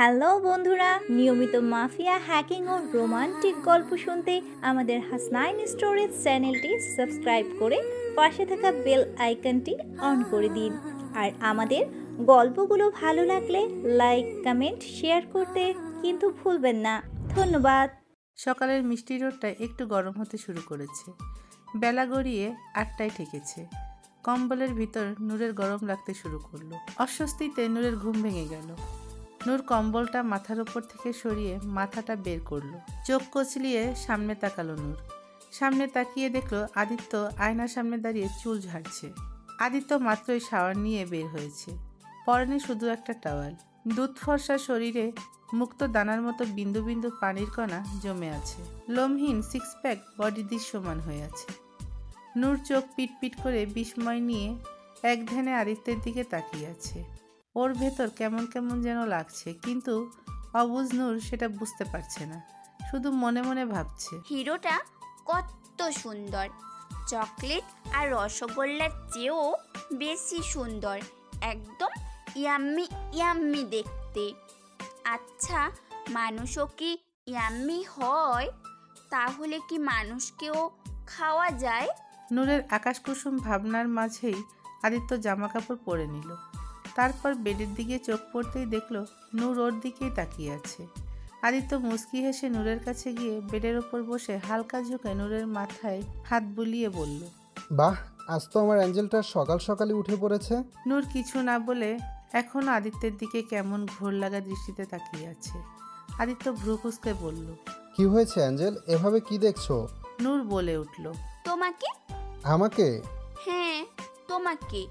Hello বন্ধুরা, নিয়মিত mafia hacking ও romantic গল্প শুনতে আমাদের হাসনাইন স্টোরিজ চ্যানেলটি সাবস্ক্রাইব করে পাশে থাকা বেল আইকনটি অন করে দিন। আর আমাদের গল্পগুলো ভালো লাগলে লাইক, কমেন্ট, শেয়ার করতে কিন্তু ভুলবেন না। ধন্যবাদ। সকালের মিষ্টি রোদটা একটু গরম হতে শুরু করেছে। বেলা গড়িয়ে 8টায় ঠেকেছে। কম্বলের ভিতর নূরের গরম লাগতে শুরু করলো। অস্বস্তিতে নূরের ঘুম ভেঙে গেল। নূর কম্বলটা মাথার উপর থেকে সরিয়ে মাথাটা বের করলো। চোখ কচলিয়ে সামনে তাকালো নূর। সামনে তাকিয়ে দেখলো আদিত্য আয়নার সামনে দাঁড়িয়ে চুল ঝাড়ছে। আদিত্য মাত্রই শাওয়ার নিয়ে বের হয়েছে। পরনে শুধু একটা টাওয়াল। দুধ ফর্সা শরীরে মুক্ত দানার মতো বিন্দু বিন্দু পানির কণা জমে আছে। লোমহীন সিক্স প্যাক বডি দৃশ্যমান হয়ে আছে। নূর চোখ পিট পিট করে বিস্ময় নিয়ে এক ধ্যানে আদিত্যের দিকে তাকিয়ে আছে। ওর ভেতর কেমন কেমন যেন লাগছে, কিন্তু অবুঝ নূর সেটা বুঝতে পারছে না। শুধু মনে মনে ভাবছে, হিরোটা কত সুন্দর, চকলেট আর রসগোল্লার চেয়েও বেশি সুন্দর, একদম ইয়াম্মি ইয়াম্মি দেখতে। আচ্ছা, মানুষও কি ইয়াম্মি হয়? তাহলে কি মানুষকেও খাওয়া যায়? নূরের আকাশকুসুম ভাবনার মাঝেই আদিত্য জামা কাপড় পরে নিল। তারপর বেডের দিকে চোখ পড়তেই দেখলো নূর ওর দিকেই তাকিয়ে আছে। আদিত্য মুচকি হেসে নূরের কাছে গিয়ে বেডের ওপর বসে হালকা ঝুঁকে নূরের মাথায় হাত বুলিয়ে বলল, বাহ, আজ তো আমার অ্যাঞ্জেলটা সকাল সকালে উঠে পড়েছে। নূর কিছু না বলে এখনও আদিত্যের দিকে কেমন ঘোর লাগা দৃষ্টিতে তাকিয়ে আছে। আদিত্য ভ্রু কুঁচকে বলল, কি হয়েছে অ্যাঞ্জেল, এভাবে কি দেখছো? নূর বলে উঠল, তোমাকে? আমাকে? হ্যাঁ, তোমাকে।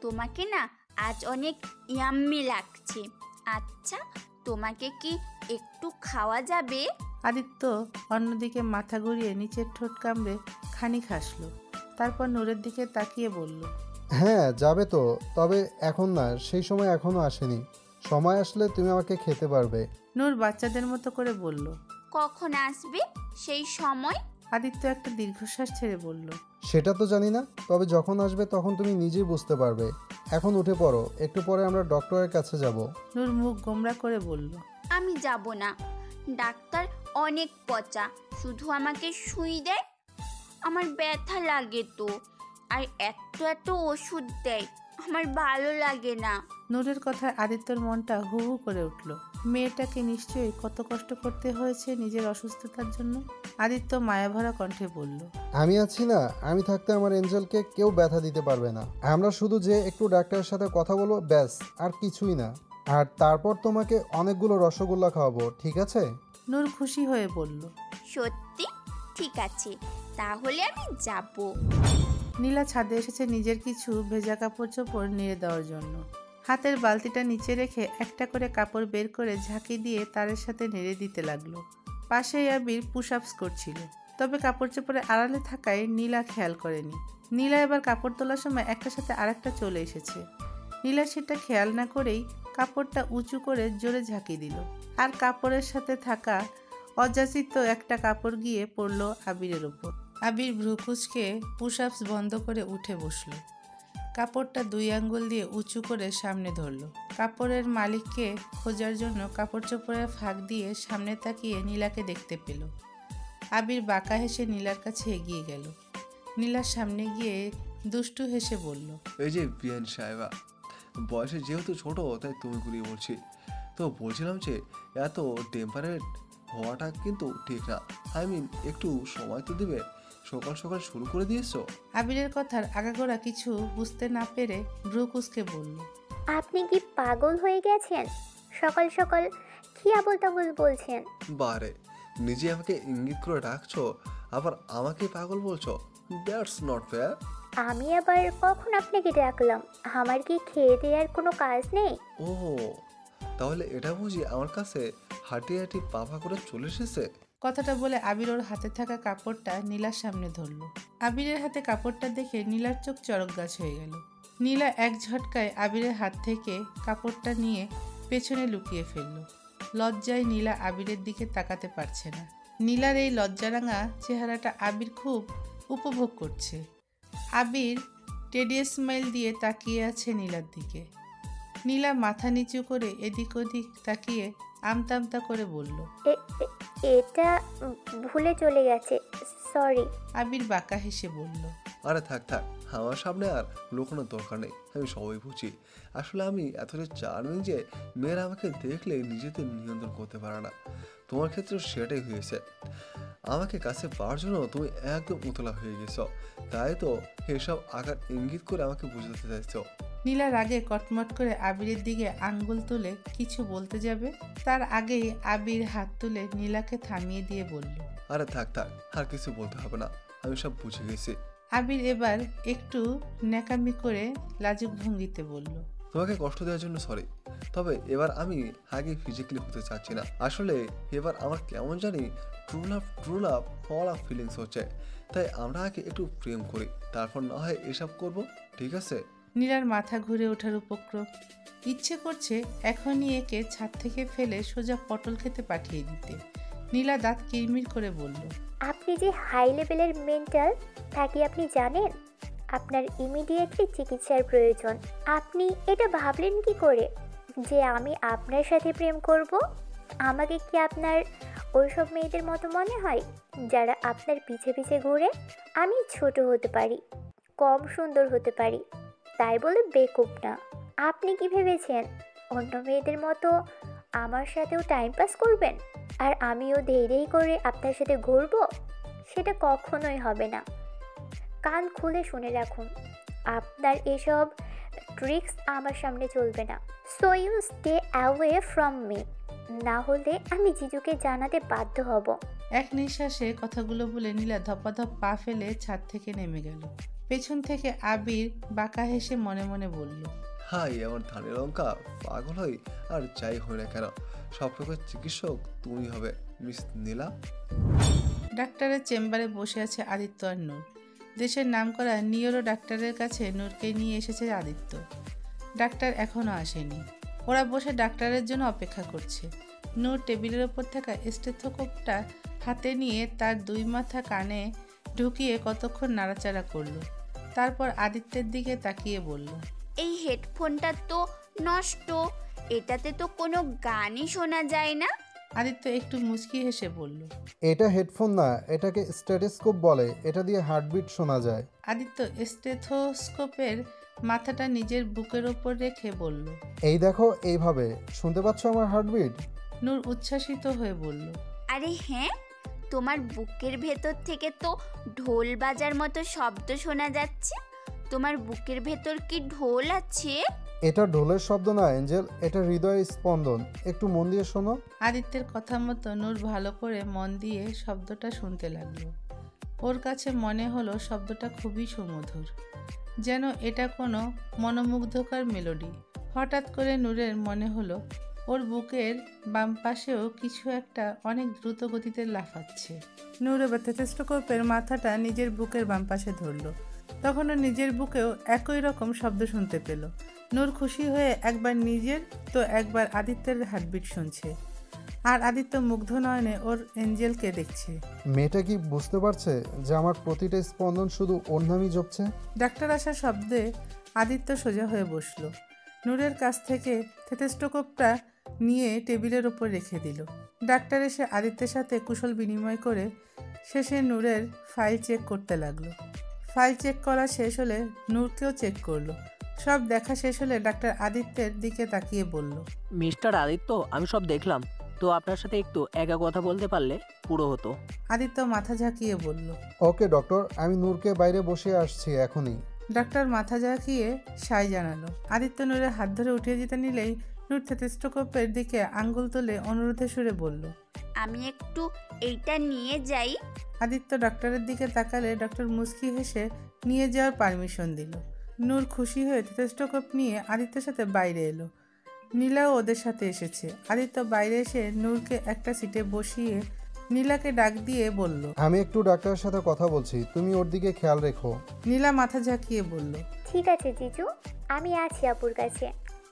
তোমাকে না আজ অনেক ইয়াম্মি লাগছে। আচ্ছা, তোমাকে কি একটু খাওয়া যাবে? আদিত্য অন্যদিকে মাথা ঘুরিয়ে নিচের ঠোঁট কামড়ে খানিক হাসল। তারপর নূরের দিকে তাকিয়ে বলল, হ্যাঁ যাবে তো, তবে এখন না, সেই সময় এখনো আসেনি। সময় আসলে তুমি আমাকে খেতে পারবে। নূর বাচ্চাদের মতো করে বলল। কখন আসবে সেই সময়? আদিত্য একটা দীর্ঘশ্বাস ছেড়ে বলল, সেটা তো জানি না, তবে যখন আসবে তখন তুমি নিজেই বুঝতে পারবে। এখন উঠে পড়ো, একটু পরে আমরা ডক্টরের কাছে যাব। নূর মুখ গোমরা করে বলল, আমি যাব না। ডাক্তার অনেক পচা, শুধু আমাকে সুই দেয়। আমার ব্যথা লাগে তো, আর এত এত ওষুধ দেয়, আমার ভালো লাগে না। নূরের কথায় আদিত্যর মনটা হু হু করে উঠল। মেয়েটাকে নিশ্চয়ই কত কষ্ট করতে হয়েছে নিজের অসুস্থতার জন্য। আদিত্য মায়াভরা কণ্ঠে বলল, আমি আছি না, আমি থাকতে আমার এঞ্জেলকে কেউ ব্যথা দিতে পারবে না। আমরা শুধু যে একটু ডাক্তারের সাথে কথা বলবো, ব্যাস, আর কিছুই না। আর তারপর তোমাকে অনেকগুলো রসগোল্লা খাওয়াবো, ঠিক আছে? নূর খুশি হয়ে বলল। সত্যি? ঠিক আছে, তাহলে আমি যাব। নীলা ছাদে এসেছে নিজের কিছু ভেজা কাপড় চোপড় নেড়ে দেওয়ার জন্য। হাতের বালতিটা নিচে রেখে একটা করে কাপড় বের করে ঝাঁকি দিয়ে তারের সাথে নেড়ে দিতে লাগলো। পাশেই আবির পুশ আপস করছিল, তবে কাপড় চোপড়ে আড়ালে থাকায় নীলা খেয়াল করেনি। নীলা এবার কাপড় তোলার সময় একটার সাথে আরেকটা চলে এসেছে। নীলা সেটা খেয়াল না করেই কাপড়টা উঁচু করে জোরে ঝাঁকি দিল, আর কাপড়ের সাথে থাকা অযাচিত একটা কাপড় গিয়ে পড়ল আবিরের ওপর। আবির ভ্রু কুঁচকে পুশ আপস বন্ধ করে উঠে বসলো। কাপড়টা 2 আঙ্গুল দিয়ে উঁচু করে সামনে ধরলো। কাপড়ের মালিককে খোঁজার জন্য কাপড় চোপড়ের ফাঁক দিয়ে সামনে তাকিয়ে নীলাকে দেখতে পেল। আবির বাঁকা হেসে নীলার কাছে এগিয়ে গেল। নীলার সামনে গিয়ে দুষ্টু হেসে বলল, এই যে বিয়ান সাহেবা, বয়সে যেহেতু ছোট তাই তুমি গুলিয়ে বলছি। তো বলছিলাম যে এত টেম্পারেট হওয়াটা কিন্তু ঠিক না। আই মিন, একটু সময় তো দিবে। সকাল সকাল শুরু করে দিয়েছো। আবিরের কথার আগাগোড়া কিছু বুঝতে না পেরে ভ্রু কুঁচকে বলল, আপনি কি পাগল হয়ে গেছেন? সকাল সকাল কি আবোল তাবোল বলছেন? বারে, নিজে আমাকে ইঙ্গিত করে ডাকছো, আবার আমাকে পাগল বলছো। That's not fair. আমি আবার কখন আপনাকে ডাকলাম? আমার কি খেয়ে দেওয়ার কোনো কাজ নেই? ও, তাহলে এটা বুঝি আমার কাছে হাঁটি হাঁটি পাপা করে চলে এসেছে। কথাটা বলে আবির ওর হাতে থাকা কাপড়টা নীলার সামনে ধরলো। আবিরের হাতে কাপড়টা দেখে নীলার চোখ চড়ক গাছ হয়ে গেল। নীলা এক ঝটকায় আবিরের হাত থেকে কাপড়টা নিয়ে পেছনে লুকিয়ে ফেলল। লজ্জায় নীলা আবিরের দিকে তাকাতে পারছে না। নীলার এই লজ্জারাঙা চেহারাটা আবির খুব উপভোগ করছে। আবির টেডি স্মাইল দিয়ে তাকিয়ে আছে নীলার দিকে। নীলা মাথা নিচু করে এদিক ওদিক তাকিয়ে আমতা আমতা করে বলল। এটা ভুলে চলে গেছে, সরি। আবির বাঁকা হেসে বলল। আরে থাক থাক, আমার সামনে আর লুকানোর দরকার নেই, আমি সবাই বুঝি। আসলে আমি এতটা চার্মিং যে মেয়েরা আমাকে দেখলে নিজেদের নিয়ন্ত্রণ করতে পারে না। তোমার ক্ষেত্রে সেটাই হয়েছে। আমাকে কাছে পাওয়ার জন্য তুমি একদম উতলা হয়ে গেছো, তাই তো এসব আকার ইঙ্গিত করে আমাকে বুঝাতে চাইছো। নীলা রাগে কটমট করে আবিরের দিকে আঙ্গুল তুলে কিছু বলতে যাবে, তার আগেই আবির হাত তুলে নীলাকে থামিয়ে দিয়ে বলল। আরে থাক থাক, আর কিছু বলতে হবে না, আমি সব বুঝে গেছি। আবির এবার একটু ন্যাকামি করে লাজুক ভঙ্গিতে বলল। তোমাকে কষ্ট দেওয়ার জন্য সরি, তবে এবার আমি আগে ফিজিক্যালি হতে চাচ্ছি না। আসলে এবার আমার কেমন জানি ট্রু লাভ হওয়ার ফিলিংস হচ্ছে, তাই আমরা আগে একটু প্রেম করি, তারপর না হয় এসব করব, ঠিক আছে? নীলার মাথা ঘুরে ওঠার উপক্রম, ইচ্ছে করছে এখনই একে ছাদ থেকে ফেলে সোজা পটল খেতে পাঠিয়ে দিতে। নীলা দাঁত কিরমির করে বলল। আপনি যে হাই লেভেলের মেন্টাল তা কি আপনি জানেন? আপনার ইমিডিয়েটলি চিকিৎসার প্রয়োজন। আপনি এটা ভাবলেন কি করে যে আমি আপনার সাথে প্রেম করব? আমাকে কি আপনার ওইসব মেয়েদের মতো মনে হয় যারা আপনার পিছে পিছে ঘুরে? আমি ছোট হতে পারি, কম সুন্দর হতে পারি, তাই বলে বেকুব না। আপনি কি ভেবেছেন অন্য মেয়েদের মতো আমার সাথেও টাইম পাস করবেন আর আমিও ধেই করে আপনার সাথে ঘুরবো? সেটা কখনোই হবে না। কান খুলে শুনে রাখুন, আপনার এসব ট্রিক্স আমার সামনে চলবে না। So you stay away from me, না হলে আমি জিজুকে জানাতে বাধ্য হব। এক নিঃশ্বাসে কথাগুলো বলে নীলা ধপাধপ পা ফেলে ছাদ থেকে নেমে গেল। পেছন থেকে আবির বাঁকা হেসে মনে মনে বলল। হাই আমার ধানের লঙ্কা, পাগল হই আর যাই হই না কেন, সব প্রকার চিকিৎসক তুমি হবে মিস নীলা। ডাক্তারের চেম্বারে বসে আছে আদিত্য আর নূর। দেশের নামকরা নিউরো ডাক্তারের কাছে নূরকে নিয়ে এসেছে আদিত্য। ডাক্তার এখনও আসেনি। ওরা বসে ডাক্তারের জন্য অপেক্ষা করছে। নূর টেবিলের ওপর থাকা স্টেথোস্কোপটা হাতে নিয়ে তার দুই মাথা কানে ঢুকিয়ে কতক্ষণ নাড়াচাড়া করলো, তারপর আদিত্যের দিকে তাকিয়ে বলল। এই হেডফোনটা তো নষ্ট, এটাতে তো কোনো গানই শোনা যায় না। আদিত্য একটু মুচকি হেসে বলল। এটা হেডফোন না, এটাকে স্টেথোস্কোপ বলে, এটা দিয়ে হার্টবিট শোনা যায়। আদিত্য স্টেথোস্কোপের মাথাটা নিজের বুকের ওপর রেখে বলল। এই দেখো, এইভাবে শুনতে পাচ্ছ আমার হার্টবিট? নূর উচ্ছ্বাসিত হয়ে বলল। আরে হ্যাঁ, তোমার বুকের ভেতর থেকে তো ঢোল বাজার মতো শব্দ শোনা যাচ্ছে। তোমার বুকের ভেতর কি ঢোল আছে? এটা ঢোলের শব্দ না এঞ্জেল, এটা হৃদয়ের স্পন্দন, একটু মন দিয়ে শোনো। আদিত্যের কথা মতো নূর ভালো করে মন দিয়ে শব্দটা শুনতে লাগলো। ওর কাছে মনে হলো শব্দটা খুবই সুমধুর, যেন এটা কোনো মনোমুগ্ধকর মেলোডি। হঠাৎ করে নূরের মনে হলো ওর বুকের বাম পাশেও কিছু একটা অনেক দ্রুত গতিতে লাফাচ্ছে। নূর এবার স্টেথোস্কোপের মাথাটা নিজের বুকের বাম পাশে ধরল। তখনও নিজের বুকেও একই রকম শব্দ শুনতে পেল। নূর খুশি হয়ে একবার নিজের তো একবার আদিত্যের হার্টবিট শুনছে, আর আদিত্য মুগ্ধ নয়নে ওর এঞ্জেলকে দেখছে। মেয়েটা কি বুঝতে পারছে যে আমার প্রতিটা স্পন্দন শুধু ওর নামই জপছে? ডাক্তার আসার শব্দে আদিত্য সোজা হয়ে বসলো। নূরের কাছ থেকে স্টেথোস্কোপটা নিয়ে টেবিলের ওপর রেখে দিল। ডাক্তার এসে আদিত্যের সাথে কুশল বিনিময় করে শেষে নূরের ফাইল চেক করতে লাগলো। ফাইল চেক করা শেষ হলে নূরকেও চেক করলো। সব দেখা শেষ হলে ডাক্তার আদিত্যের দিকে তাকিয়ে বলল। মিস্টার আদিত্য, আমি সব দেখলাম, তো আপনার সাথে একটু একা কথা বলতে পারলে পুরো হতো। আদিত্য মাথা ঝাঁকিয়ে বলল। ওকে ডক্টর, আমি নূরকে বাইরে বসিয়ে আসছি এখনই। ডাক্তার মাথা ঝাঁকিয়ে সায় জানালো। আদিত্য নূরের হাত ধরে উঠিয়ে যেতে নিলেই নূর স্টেথোস্কোপের দিকে আঙ্গুল তুলে অনুরোধের সুরে বলল। আমি একটু এইটা নিয়ে যাই। আদিত্য ডাক্তারের দিকে তাকালে ডক্টর মুস্কি হেসে নিয়ে যাওয়ার পারমিশন দিল। নূর খুশি হয়ে স্টেথোস্কোপ নিয়ে আদিত্যের সাথে বাইরে এলো। নীলাও ওদের সাথে এসেছে। আদিত্য বাইরে এসে নূরকে একটা সিটে বসিয়ে নীলাকে ডাক দিয়ে বলল। আমি একটু ডাক্তারের সাথে কথা বলছি, তুমি ওর দিকে খেয়াল রেখো। নীলা মাথা ঝাঁকিয়ে বলল। ঠিক আছে জিজু, আমি আছি আপুর কাছে।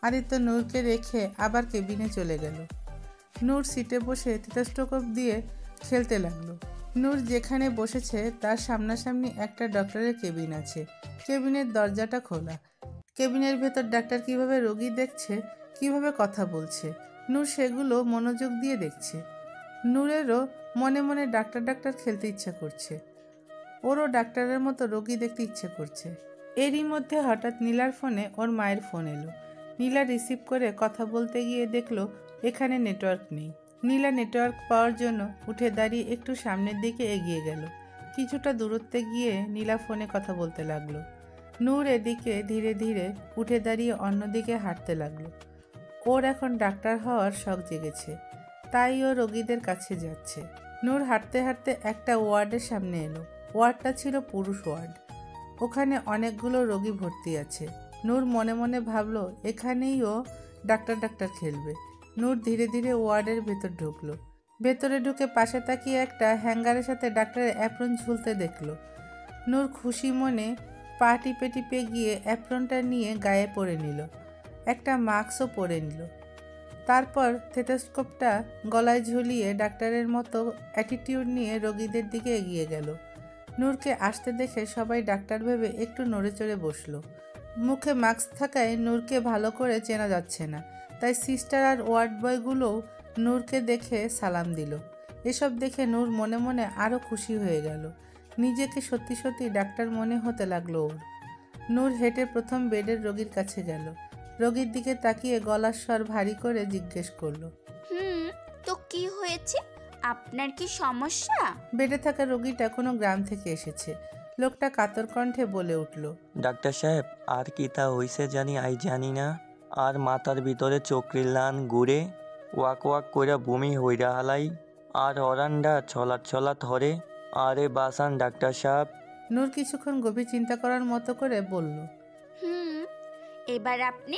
আদিত্য নূরকে রেখে আবার কেবিনে চলে গেল। নূর সিটে বসে স্টেথোস্কোপ দিয়ে খেলতে লাগলো। নূর যেখানে বসেছে তার সামনাসামনি একটা ডক্টরের কেবিন আছে। কেবিনের দরজাটা খোলা। কেবিনের ভেতর ডাক্তার কিভাবে রোগী দেখছে, কিভাবে কথা বলছে, নূর সেগুলো মনোযোগ দিয়ে দেখছে। নূরেরও মনে মনে ডাক্তার ডাক্তার খেলতে ইচ্ছা করছে, ওরও ডাক্তারের মতো রোগী দেখতে ইচ্ছে করছে। এরই মধ্যে হঠাৎ নীলার ফোনে ওর মায়ের ফোন এলো। নীলা রিসিভ করে কথা বলতে গিয়ে দেখলো এখানে নেটওয়ার্ক নেই। নীলা নেটওয়ার্ক পাওয়ার জন্য উঠে দাঁড়িয়ে একটু সামনের দিকে এগিয়ে গেল। কিছুটা দূরত্বে গিয়ে নীলা ফোনে কথা বলতে লাগলো। নূর এদিকে ধীরে ধীরে উঠে দাঁড়িয়ে অন্যদিকে হাঁটতে লাগলো। ওর এখন ডাক্তার হওয়ার শখ জেগেছে, তাই ও রোগীদের কাছে যাচ্ছে। নূর হাঁটতে হাঁটতে একটা ওয়ার্ডের সামনে এলো। ওয়ার্ডটা ছিল পুরুষ ওয়ার্ড। ওখানে অনেকগুলো রোগী ভর্তি আছে। নূর মনে মনে ভাবলো এখানেই ও ডাক্তার ডাক্তার খেলবে। নূর ধীরে ধীরে ওয়ার্ডের ভেতর ঢুকলো। ভেতরে ঢুকে পাশে তাকিয়ে একটা হ্যাঙ্গারের সাথে ডাক্তারের অ্যাপ্রন ঝুলতে দেখলো। নূর খুশি মনে পা টিপে টিপে গিয়ে অ্যাপ্রনটা নিয়ে গায়ে পরে নিল, একটা মাস্কও পরে নিল। তারপর থেটোস্কোপটা গলায় ঝুলিয়ে ডাক্তারের মতো অ্যাটিটিউড নিয়ে রোগীদের দিকে এগিয়ে গেল। নূরকে আসতে দেখে সবাই ডাক্তার ভেবে একটু নড়ে চড়ে বসলো। মুখে মাস্ক থাকায় নূরকে ভালো করে চেনা যাচ্ছে না, তাই সিস্টার আর ওয়ার্ড বয়গুলোও নূরকে দেখে সালাম দিল। এসব দেখে নূর মনে মনে আরও খুশি হয়ে গেল। নিজেকে সত্যি সত্যি ডাক্তার মনে হতে লাগলো ওর। নূর হেঁটে প্রথম বেডের রোগীর কাছে গেল। রোগীর দিকে তাকিয়ে গলার স্বর ভারী করে জিজ্ঞেস করলো, তো কি হয়েছে? আপনার কি সমস্যা? বেডে থাকা রোগীটা কোনো গ্রাম থেকে এসেছে। লোকটা কাতর কণ্ঠে বলে উঠল, ডাক্তার সাহেব, আর কি তা হইছে জানি না। আর মাথার ভিতরে চক্রির লান ঘুরে ওয়াক ওয়াক কইরা বমি হইরা হালাই, আর অরান্ডা ছলাৎ হরে। আরে বাসান ডাক্তার সাহেব। নূর কিছুক্ষণ গভীর চিন্তা করার মতো করে বলল, এবার আপনি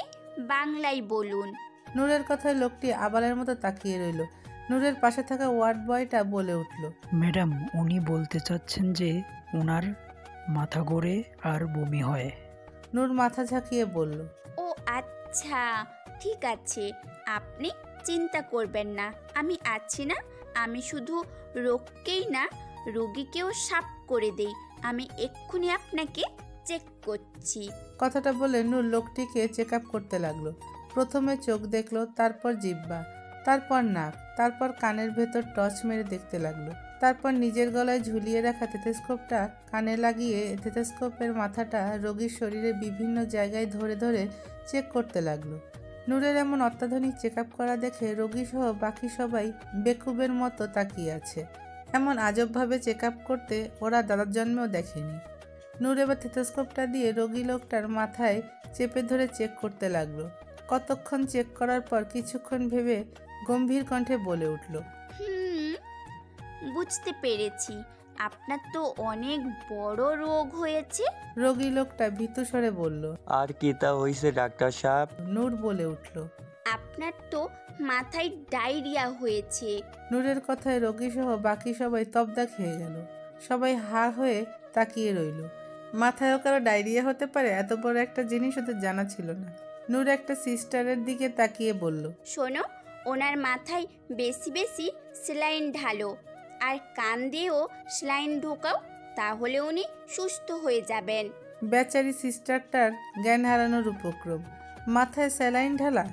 বাংলায় বলুন। নূরের কথায় লোকটি আবালের মতো তাকিয়ে রইল। নূরের পাশে থাকা ওয়ার্ড বয়টা বলে উঠল, ম্যাডাম, উনি বলতে চাচ্ছেন যে ওনার মাথা ঘোরে আর বমি হয়। নূর মাথা ঝাঁকিয়ে বলল, ও আচ্ছা, ঠিক আছে, আপনি চিন্তা করবেন না, আমি আছি না। আমি শুধু রোগকেই না, রোগীকেও সাফ করে দেই। আমি এক্ষুনি আপনাকে চেক করছি। কথাটা বলে নূর লোকটিকে চেক আপ করতে লাগলো। প্রথমে চোখ দেখলো, তারপর জিহ্বা, তারপর নাক, তারপর কানের ভেতর টর্চ মেরে দেখতে লাগলো। তারপর নিজের গলায় ঝুলিয়ে রাখা থেটোস্কোপটা কানে লাগিয়ে থেটোস্কোপের মাথাটা রোগীর শরীরের বিভিন্ন জায়গায় ধরে ধরে চেক করতে লাগলো। নূরের এমন অত্যাধুনিক চেক আপ করা দেখে রোগীসহ বাকি সবাই বেকুবের মতো তাকিয়ে আছে। এমন আজবভাবে চেক আপ করতে ওরা দাদার জন্মেও দেখেনি। নূর এবার থেটোস্কোপটা দিয়ে রোগী লোকটার মাথায় চেপে ধরে চেক করতে লাগলো। কতক্ষণ চেক করার পর কিছুক্ষণ ভেবে গম্ভীর কণ্ঠে বলে উঠল, বুঝতে পেরেছি, আপনার তো অনেক বড় রোগ হয়েছে। রোগী লোকটা ভীতু স্বরে বলল, আর কি তা হইছে ডাক্তার সাহেব? নূর বলে উঠল, আপনার তো মাথায় ডায়রিয়া হয়েছে। নূরের কথায় রোগী সহ বাকি সবাই তবদা খেয়ে গেল। সবাই হা হয়ে তাকিয়ে রইল। মাথায়ও কারো ডায়রিয়া হতে পারে, এত বড় একটা জিনিস ওদের জানা ছিল না। নূর একটা সিস্টারের দিকে তাকিয়ে বলল, শোনো, ওনার মাথায় বেশি বেশি স্যালাইন ঢালো, আর কান দিয়েও স্যালাইন ঢোকাও, তাহলে উনি সুস্থ হয়ে যাবেন। বেচারি সিস্টারটার জ্ঞান হারানোর উপক্রম। মাথায় স্যালাইন ঢালা?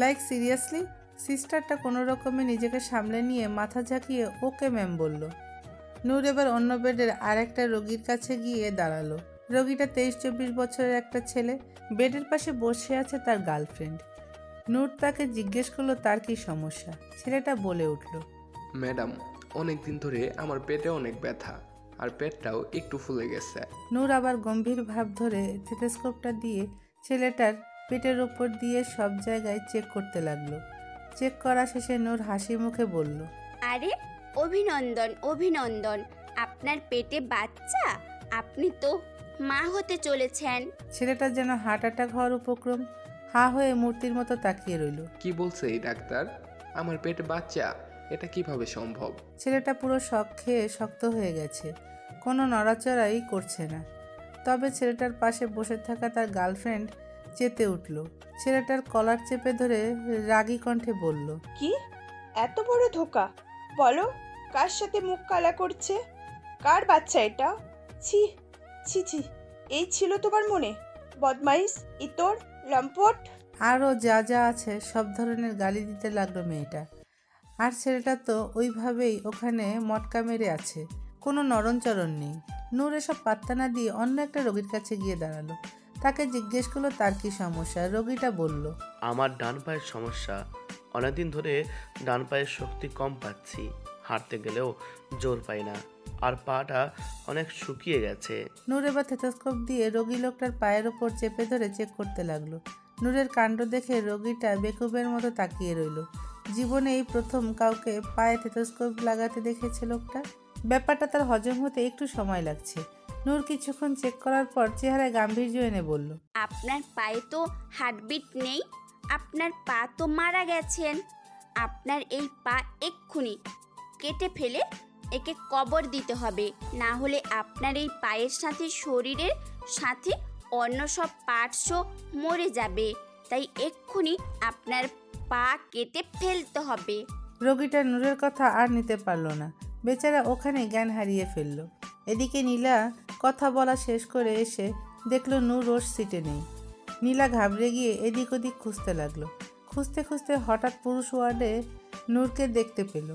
Like seriously? সিস্টারটা কোনো রকমে নিজেকে সামলে নিয়ে মাথা ঝাঁকিয়ে ওকে ম্যাম বলল। নূর এবার অন্য বেডের আর একটা রোগীর কাছে গিয়ে দাঁড়ালো। রোগীটা 23-24 বছরের একটা ছেলে। বেডের পাশে বসে আছে তার গার্লফ্রেন্ড। নূর তাকে জিজ্ঞেস করলো তার কি সমস্যা। ছেলেটা বলে উঠল, ম্যাডাম, অনেক দিন ধরে আমার পেটে অনেক ব্যথা, আর পেটটাও একটু ফুলে গেছে। নূর আবার গম্ভীর ভাব ধরে থেটোস্কোপটা দিয়ে ছেলেটার পেটের ওপর দিয়ে সব জায়গায় চেক করতে লাগলো। চেক করা শেষে নূর হাসি মুখে বলল, আরে অভিনন্দন অভিনন্দন, আপনার পেটে বাচ্চা, আপনি তো মা হতে চলেছেন। ছেলেটার যেন হার্ট অ্যাটাক হওয়ার উপক্রম। হা হয়ে মূর্তির মতো তাকিয়ে রইল। কি বলছে এই ডাক্তার? আমার পেটে বাচ্চা? এটা কিভাবে সম্ভব? ছেলেটা পুরো শক খেয়ে শক্ত হয়ে গেছে, কোনো নড়াচড়াই করছে না। তবে ছেলেটার পাশে বসে থাকা তার গার্লফ্রেন্ড চেতে উঠল। ছেলেটার কলার চেপে ধরে রাগী কণ্ঠে বলল, কি এত বড় ধোকা? বলো, কার সাথে মুখ কালা করছে? কার বাচ্চা এটা? ছি ছি ছি, এই ছিল তোমার মনে? বদমাইশ, ইতর, লম্পট। আরও যা যা আছে সব ধরনের গালি দিতে লাগলো মেয়েটা। আর ছেলেটা তো ওইভাবেই ওখানে মটকা মেরে আছে, কোনো নরণচরণ নেই। নূর এসব পাত্তা না দিয়ে অন্য একটা রোগীর কাছে গিয়ে দাঁড়ালো। তাকে জিজ্ঞেস করলো তার কি সমস্যা। রোগীটা বলল, আমার ডান পায়ের সমস্যা। অনেকদিন ধরে ডান পায়ের শক্তি কম পাচ্ছি, হাঁটতে গেলেও জোর পাই না, আর পাটা অনেক শুকিয়ে গেছে। নূর এবার থেতস্কোপ দিয়ে রোগী লোকটার পায়ের ওপর চেপে ধরে চেক করতে লাগলো। নূরের কাণ্ড দেখে রোগীটা বেকুবের মতো তাকিয়ে রইল। জীবনে এই প্রথম কাউকে পায়ে থেতস্কোপ লাগাতে দেখেছে লোকটা। ব্যাপারটা তার হজম হতে একটু সময় লাগছে। নূর কিছুক্ষণ চেক করার পর চেহারায় গাম্ভীর্য এনে বলল, আপনার পায়ে তো হার্টবিট নেই, আপনার পা তো মারা গেছেন। আপনার এই পা এক্ষুনি কেটে ফেলে একে কবর দিতে হবে, না হলে আপনার এই পায়ের সাথে শরীরের সাথে অন্য সব পার্টসও মরে যাবে। তাই এক্ষুনি আপনার পা কেটে ফেলতে হবে। রোগীটা নূরের কথা আর নিতে পারল না। বেচারা ওখানে জ্ঞান হারিয়ে ফেলল। এদিকে নীলা কথা বলা শেষ করে এসে দেখলো নূর ওর সিটে নেই। নীলা ঘাবড়ে গিয়ে এদিক ওদিক খুঁজতে লাগলো। খুঁজতে খুঁজতে হঠাৎ পুরুষ ওয়ার্ডে নূরকে দেখতে পেল।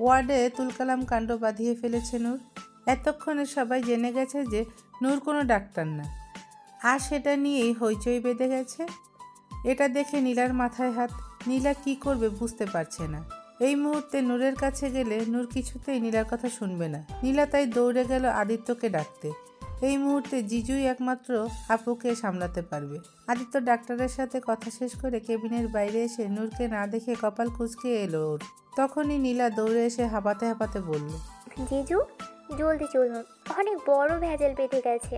ওয়ার্ডে তুলকালাম কাণ্ড বাঁধিয়ে ফেলেছে নূর। এতক্ষণে সবাই জেনে গেছে যে নূর কোনো ডাক্তার না, আর সেটা নিয়েই হইচই বেঁধে গেছে। এটা দেখে নীলার মাথায় হাত। নীলা কি করবে বুঝতে পারছে না। এই মুহূর্তে নূরের কাছে গেলে নূর কিছুতেই নীলার কথা শুনবে না। নীলা তাই দৌড়ে গেল আদিত্যকে ডাকতে। এই মুহূর্তে জিজুই একমাত্র আপুকে সামলাতে পারবে। আদিত্য ডাক্তারের সাথে কথা শেষ করে কেবিনের বাইরে এসে নূরকে না দেখে কপাল কুঁচকে এলো ওর। তখনই নীলা দৌড়ে এসে হাঁপাতে হাঁপাতে বলল, জিজু জলদি চলুন, অনেক বড় ভেজাল বেঁধে গেছে।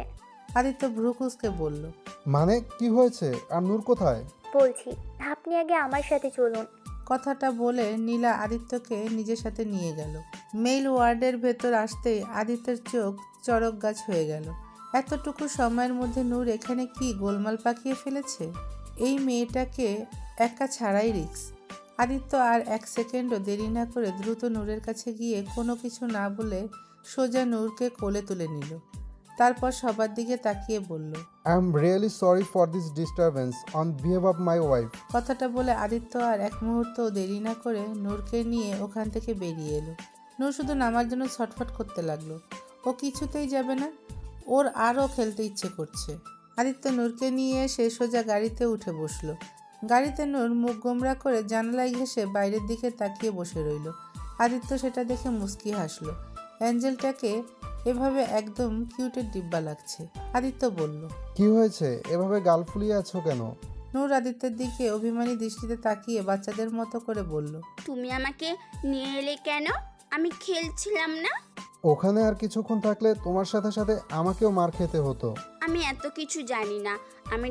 আদিত্য ভ্রু কুঁচকে বলল, মানে কি হয়েছে আর নূর কোথায়? বলছি আপনি আগে আমার সাথে চলুন। কথাটা বলে নীলা আদিত্যকে নিজের সাথে নিয়ে গেল। মেইল ওয়ার্ডের ভেতর আসতেই আদিত্যের চোখ চড়ক গাছ হয়ে গেল। এতটুকু সময়ের মধ্যে নূর এখানে কি গোলমাল পাকিয়ে ফেলেছে। এই মেয়েটাকে একা ছাড়াই রিস্ক। আদিত্য আর এক সেকেন্ডও দেরি না করে দ্রুত নূরের কাছে গিয়ে কোনো কিছু না বলে সোজা নূরকে কোলে তুলে নিল। তারপর সবার দিকে তাকিয়ে বলল, I am really sorry for this disturbance on behalf of my wife. কথাটা বলে আদিত্য আর এক মুহূর্তও দেরি না করে নূরকে নিয়ে ওখান থেকে বেরিয়ে এলো। নূর শুধু নামার জন্য ছটফট করতে লাগলো। ও কিছুতেই যাবে না, ওর আরও খেলতে ইচ্ছে করছে। আদিত্য নূরকে নিয়ে এসে সোজা গাড়িতে উঠে বসলো। গাড়িতে নূর মুখ গোমরা করে জানালায় ঘেঁষে বাইরের দিকে তাকিয়ে বসে রইল। আদিত্য সেটা দেখে মুচকি হাসলো। অ্যাঞ্জেলটাকে এভাবে একদম কিউটের ডিব্বা লাগছে। আদিত্য বলল, কি হয়েছে, এভাবে গাল ফুলিয়ে আছো কেন? নূর আদিত্যের দিকে অভিমানী দৃষ্টিতে তাকিয়ে বাচ্চাদের মতো করে বলল, তুমি আমাকে নিয়ে এলে কেন? আমি খেলছিলাম না। ওখানে আর কিছুক্ষণ থাকলে তোমার সাথে সাথে আমাকেও মার খেতে হতো। আমি এত কিছু জানি না। আমি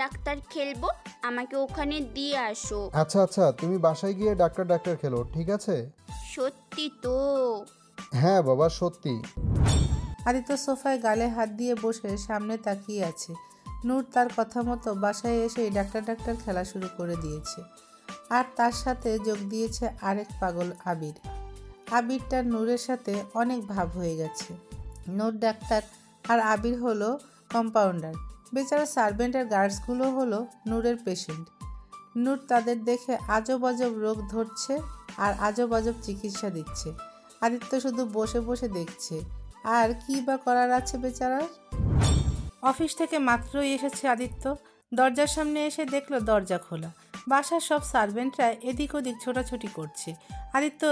ডাক্তার খেলবো, আমাকে ওখানে দিয়ে আসো। আচ্ছা আচ্ছা, তুমি বাসায় গিয়ে ডাক্তার খেলো, ঠিক আছে? সত্যি তো? হ্যাঁ বাবা, সত্যি। আদিত্য সোফায় গালে হাত দিয়ে বসে সামনে তাকিয়ে আছে। নূর তার কথা মতো বাসায় এসে ডাক্তার খেলা শুরু করে দিয়েছে। আর তার সাথে যোগ দিয়েছে আরেক পাগল আবির। আবিরটা নূরের সাথে অনেক ভাব হয়ে গেছে। নূর ডাক্তার আর আবির হলো কম্পাউন্ডার। বেচারা সার্ভেন্ট আর গার্ডসগুলো হলো নূরের পেশেন্ট। নূর তাদের দেখে আজব আজব রোগ ধরছে আর আজব আজব চিকিৎসা দিচ্ছে। আদিত্য শুধু বসে বসে দেখছে। আর কি বা করার আছে বেচারার। অফিস থেকে মাত্রই এসেছে আদিত্য। দরজার সামনে এসে দেখলো দরজা খোলা। বাসার সব সার্ভেন্টরা এদিক ওদিক ছোটাছুটি করছে। আদিত্য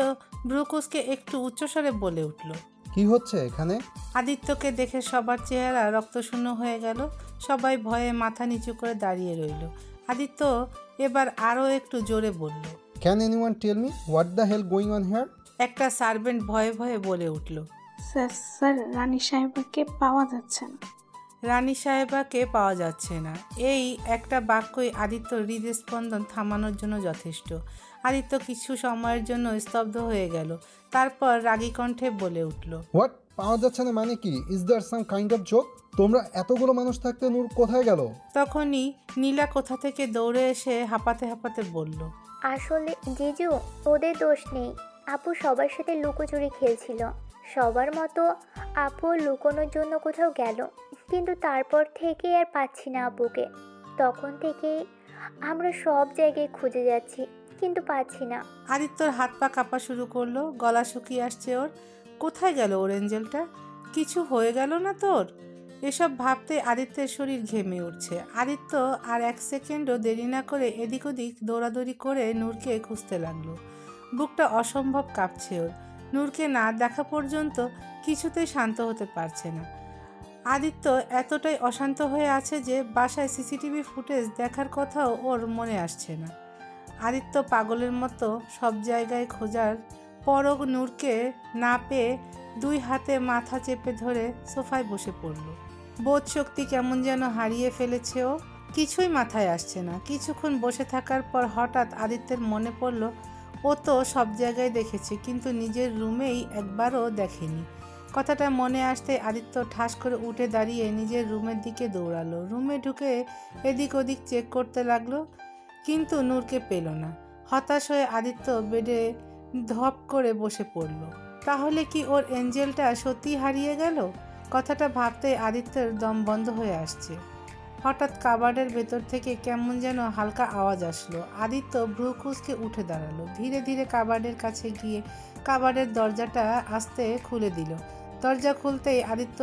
ব্রুকুসকে একটু উচ্চস্বরে বলে উঠল, কি হচ্ছে এখানে? আদিত্যকে দেখে সবার চেহারা রক্তশূন্য হয়ে গেল। সবাই ভয়ে মাথা নিচু করে দাঁড়িয়ে রইল। আদিত্য এবার আরও একটু জোরে বলল, can anyone tell me what the hell going on here? একটা সার্ভেন্ট ভয়ে ভয়ে বলে উঠল, স্যার রানী সাহেবাকে পাওয়া যাচ্ছে না। রানী সাহেবাকে পাওয়া যাচ্ছে না। এই একটা বাক্যই আদিত্যর হৃদস্পন্দন থামানোর জন্য যথেষ্ট। আদিত্য কিছু সময়ের জন্য স্তব্ধ হয়ে গেল। তারপর রাগী কণ্ঠে বলে উঠল, হোয়াট? পাওয়া যাচ্ছে না মানে কি? Is that some kind of joke? তোমরা এতগুলো মানুষ থাকতে নূর কোথায় গেল? তখনই নীলা কোথা থেকে দৌড়ে এসে হাঁপাতে হাঁপাতে বলল, আসলে জিজু ওদের দোষ নেই। আপু সবার সাথে লুকোচুরি খেলছিল। সবার মতো আপু লুকোনোর জন্য কোথাও গেল, কিন্তু তারপর থেকে আর পাচ্ছি না আব্বুকে। তখন থেকে আমরা সব জায়গায় খুঁজে যাচ্ছি, কিন্তু পাচ্ছি না। আদিত্যর হাত পা কাঁপা শুরু করলো, গলা শুকিয়ে আসছে ওর। কোথায় গেল ওর এঞ্জেলটা? কিছু হয়ে গেল না তোর? এসব ভাবতে আদিত্যের শরীর ঘেমে উঠছে। আদিত্য আর এক সেকেন্ডও দেরি না করে এদিক ওদিক দৌড়াদৌড়ি করে নূরকে খুঁজতে লাগলো। বুকটা অসম্ভব কাঁপছে ওর। নূরকে না দেখা পর্যন্ত কিছুতেই শান্ত হতে পারছে না। আদিত্য এতটাই অশান্ত হয়ে আছে যে বাসায় সিসিটিভি ফুটেজ দেখার কথাও ওর মনে আসছে না। আদিত্য পাগলের মতো সব জায়গায় খোঁজার পরও নূরকে না পেয়ে দুই হাতে মাথা চেপে ধরে সোফায় বসে পড়ল। বোধ শক্তি কেমন যেন হারিয়ে ফেলেছে ও। কিছুই মাথায় আসছে না। কিছুক্ষণ বসে থাকার পর হঠাৎ আদিত্যের মনে পড়ল ও তো সব জায়গায় দেখেছে, কিন্তু নিজের রুমেই একবারও দেখেনি। কথাটা মনে আসতে আদিত্য ঠাস করে উঠে দাঁড়িয়ে নিজের রুমের দিকে দৌড়ালো। রুমে ঢুকে এদিক ওদিক চেক করতে লাগলো, কিন্তু নূরকে পেল না। হতাশ হয়ে আদিত্য বেডে ধপ করে বসে পড়ল। তাহলে কি ওর এঞ্জেলটা সত্যি হারিয়ে গেল? কথাটা ভাবতেই আদিত্যের দম বন্ধ হয়ে আসছে। হঠাৎ কাবার্ডের ভেতর থেকে কেমন যেন হালকা আওয়াজ আসলো। আদিত্য ভ্রু কুঁচকে উঠে দাঁড়ালো। ধীরে ধীরে কাবার্ডের কাছে গিয়ে কাবার্ডের দরজাটা আস্তে খুলে দিল। দরজা খুলতেই আদিত্য